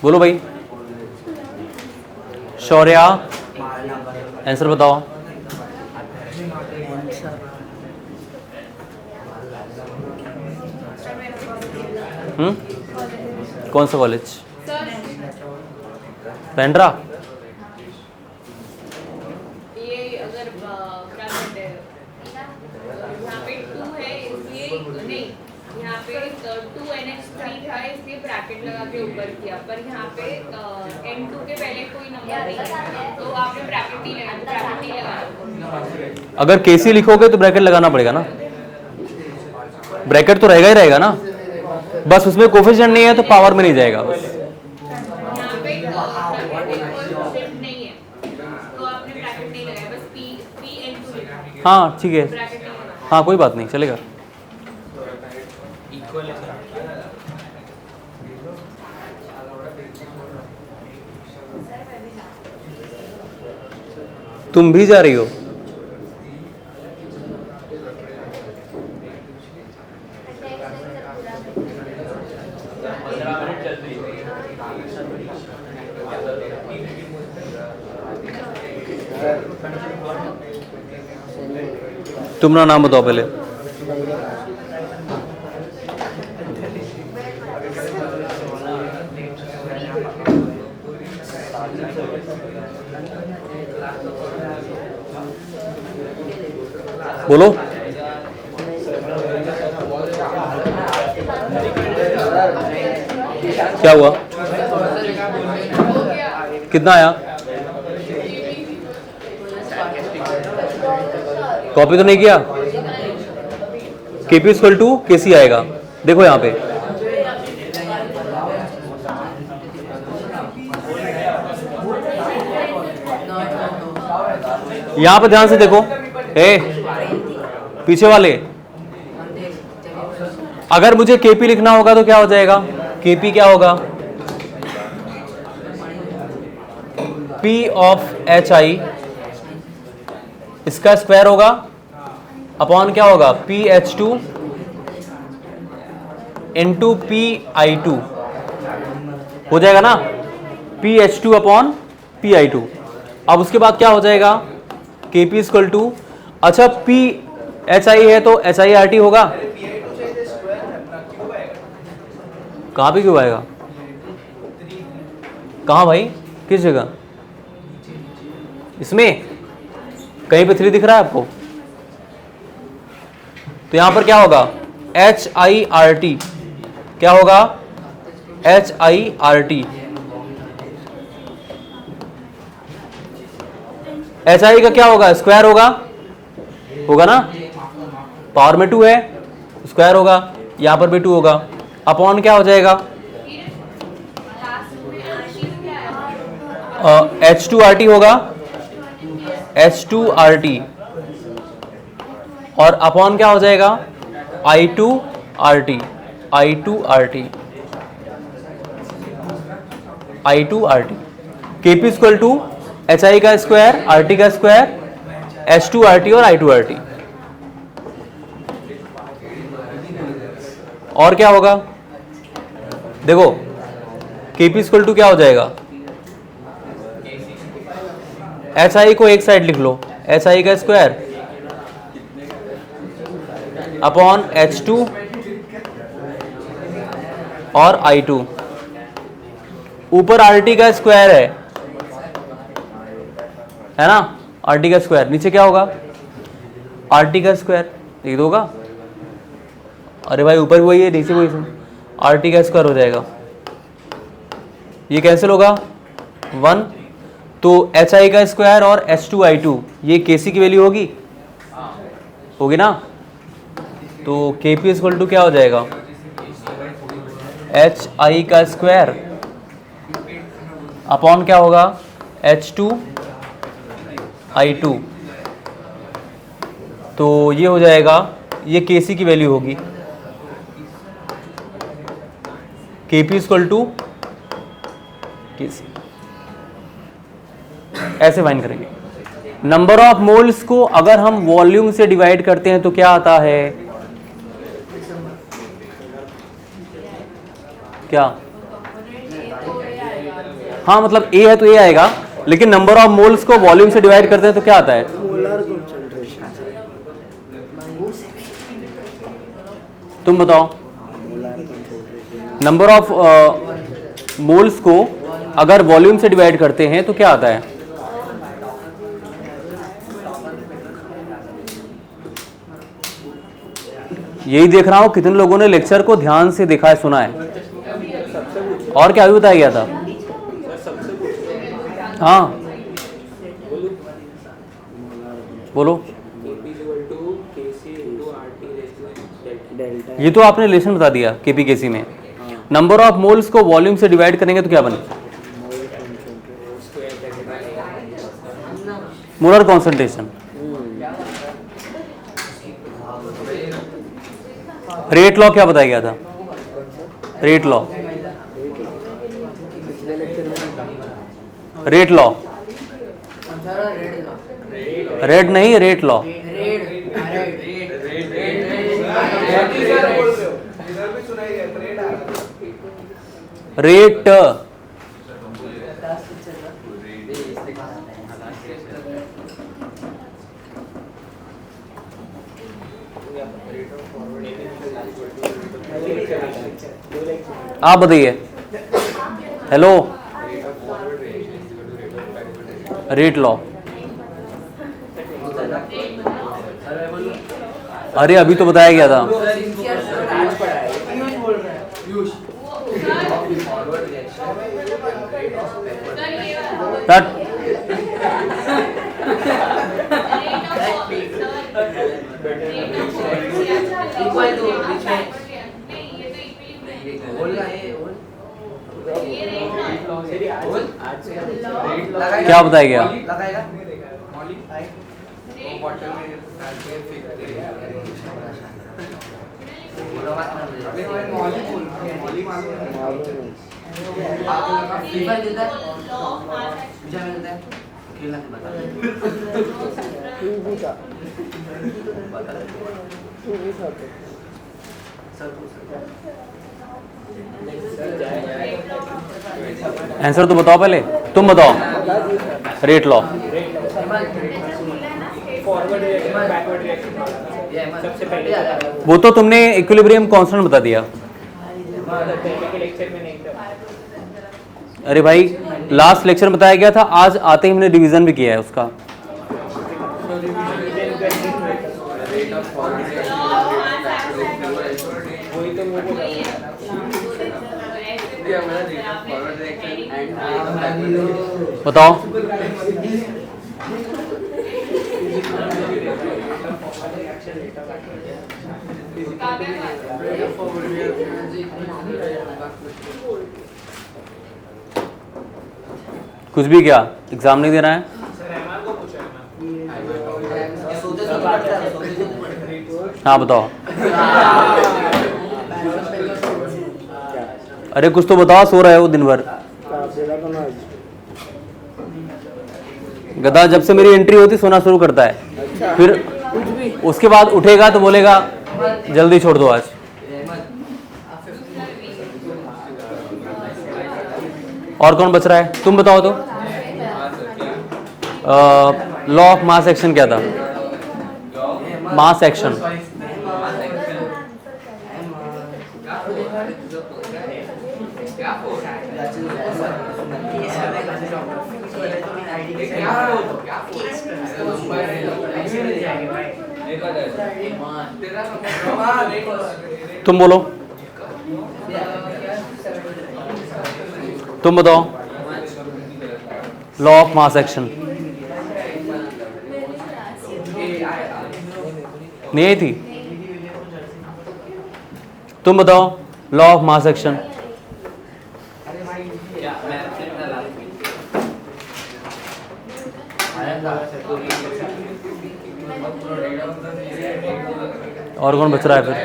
बोलो भाई। शौर्या आंसर बताओ। कौन सा कॉलेज? पेंड्रा। ये अगर क्या कहते हैं, यहाँ पे 2 है इसलिए नहीं, यहाँ पे 2NH3 था इसलिए ब्रैकेट लगा के ऊपर किया, पर यहाँ पे N2 के पहले कोई नंबर नहीं है तो आपने ब्रैकेट नहीं लगाना। अगर Kc लिखोगे तो ब्रैकेट लगाना पड़ेगा ना, ब्रैकेट तो रहेगा ही रहेगा ना, बस उसमें कोफिशिएंट नहीं है तो पावर में नहीं जाएगा बस। यहाँ पे कोफिशिएंट नहीं है तो आपने ब्रैकेट नहीं लगाया, बस P N2 हाँ ठीक है, ब्रैकेट नहीं लगाना। हाँ कोई बात नहीं, चलेगा। तुम भी जा रही हो? तुम्हारा नाम बताओ पहले। बोलो। क्या हुआ? कितना आया? कॉपी तो नहीं किया? KP इक्वल टू KC आएगा। देखो यहाँ पे यहाँ पे ध्यान से देखो, पीछे वाले, अगर मुझे KP लिखना होगा तो क्या हो जाएगा? KP क्या होगा? P ऑफ HI इसका स्क्वायर होगा अपॉन क्या होगा? PH2 इंटू PI2 हो जाएगा ना, PH2 अपॉन PI2। अब उसके बाद क्या हो जाएगा? KP इक्वल टू, अच्छा PHI है तो HIRT होगा। कहाँ पे क्यों आएगा? कहाँ भाई, किस जगह? इसमें कहीं पे 3 दिख रहा है आपको? तो यहां पर क्या होगा? HIRT क्या होगा? HIRT HI का क्या होगा? स्क्वायर होगा, होगा ना, पावर में 2 है, स्क्वायर होगा, यहां पर भी 2 होगा, अपॉन क्या हो जाएगा? H2RT होगा, H2RT और अपॉन क्या हो जाएगा? I2RT KP equal to HI का स्क्वायर, RT का स्क्वायर, H2RT और I2RT। और क्या होगा? देखो KP इक्वल टू क्या हो जाएगा? HI को एक साइड लिख लो, HI का स्क्वायर अपॉन H2 और I2, ऊपर RT का स्क्वायर है ना, RT का स्क्वायर, नीचे क्या होगा? RT का स्क्वायर लिख दोगा। अरे भाई ऊपर वही है, नीचे वही है, RT का स्क्वायर हो जाएगा, ये कैंसिल होगा 1, तो HI का स्क्वायर और H2I2 ये KC की वैल्यू होगी, होगी ना, तो KP इक्वल टू क्या हो जाएगा? HI का स्क्वायर अपॉन क्या होगा? H2I2, तो ये हो जाएगा, ये KC की वैल्यू होगी, KP इक्वल टू KC, ऐसे फाइंड करेंगे। नंबर ऑफ मोल्स को अगर हम वॉल्यूम से डिवाइड करते हैं तो क्या आता है? क्या? हाँ मतलब A है तो A आएगा, लेकिन नंबर ऑफ मोल्स को वॉल्यूम से डिवाइड करते हैं तो क्या आता है? तुम बताओ, नंबर ऑफ मोल्स को अगर वॉल्यूम से डिवाइड करते हैं तो क्या आता है? यही देख रहा हूं कितने लोगों ने लेक्चर को ध्यान से देखा है, सुना है, और क्या भी बताया गया था? हाँ बोलो, ये तो आपने रिलेशन बता दिया KP KC में। नंबर ऑफ मोल्स को वॉल्यूम से डिवाइड करेंगे तो क्या बने? Molar concentration. रेट लॉ क्या बताया गया था? Rate law, rate law, red नहीं, रेट लॉ, रेट, आप बताइए। हेलो, रेट लॉ, अरे अभी तो बताया गया था। ये रेट है। क्या बताया गया? मॉली वो बॉटल में डाल के फेंकते हैं। अबे मैं मॉली बोल रहा हूँ, मॉली मालूम है? लॉ ऑफ मास आंसर तो बताओ पहले, तुम बताओ। रेट लॉ सबसे पहले वो तो तुमने इक्विलिब्रियम कांस्टेंट बता दिया। पहले के लेक्चर में नहीं था। अरे भाई लास्ट लेक्चर में बताया गया था, आज आते ही हमने डिवीजन भी किया है उसका। वही तो वो बोला। बताओ। कुछ भी क्या, एग्जाम नहीं देना है? हाँ बताओ। अरे कुछ तो बताओ, सो रहे हो दिन भर। गधा जब से मेरी एंट्री होती सोना शुरू करता है, फिर उसके बाद उठेगा तो बोलेगा जल्दी छोड़ दो आज। और कौन बच रहा है, तुम बताओ तो। लॉ ऑफ मास एक्शन क्या था? Mass action. तुम बोलो, तुम बताओ। लॉ ऑफ मास एक्शन नहीं आई थी? तुम बताओ लॉ ऑफ मास एक्शन। और कौन बच रहा है फिर?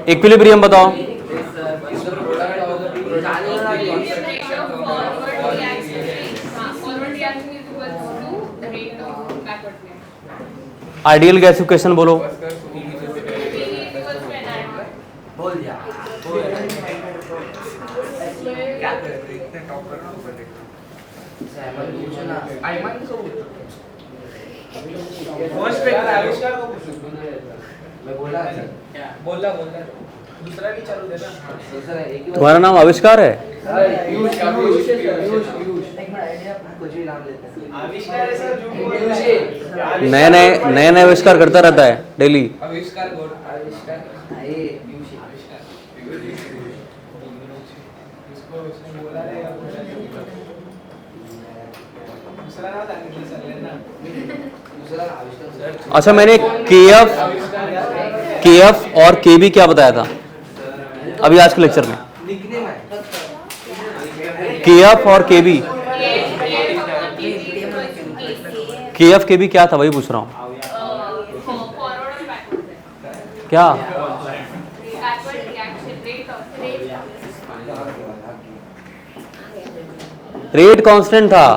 इक्विलिब्रियम बताओ। आइडियल गैस इक्वेशन बोलो। बोला दूसरा भी चालू देना। तुम्हारा नाम आविष्कार है? नए नए आविष्कार करता रहता है डेली। अच्छा, मैंने के एफ और के बी क्या बताया था अभी आज के लेक्चर में? के एफ और के बी, के एफ के बी क्या था वही पूछ रहा हूँ। क्या? रेट कांस्टेंट था।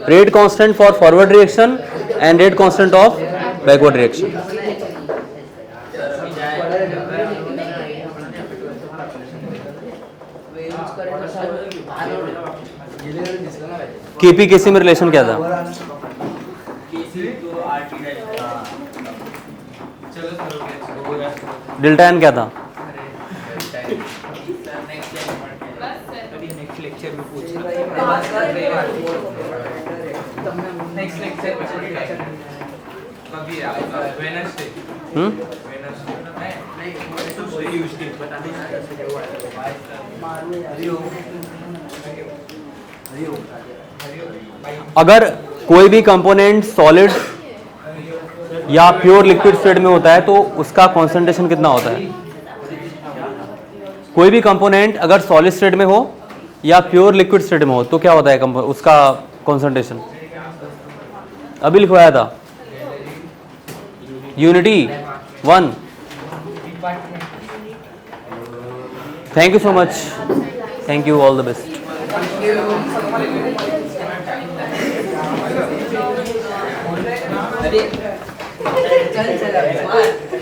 Rate constant for forward reaction and rate constant of backward reaction. Kp Kc में रिलेशन क्या था? डेल्टा एन क्या था? नेक्स्ट लेक्चर में पूछना। नेक्स्ट लेक्चर में कभी आपका वेडनेसडे। अगर कोई भी कंपोनेंट सॉलिड या प्योर लिक्विड स्टेट में होता है तो उसका कॉन्सेंट्रेशन कितना होता है? कोई भी कंपोनेंट अगर सॉलिड स्टेट में हो या प्योर लिक्विड स्टेट में हो तो क्या होता है उसका कॉन्सेंट्रेशन? अभी लिखवाया था unity 1. Thank you so much, thank you, all the best. चल चल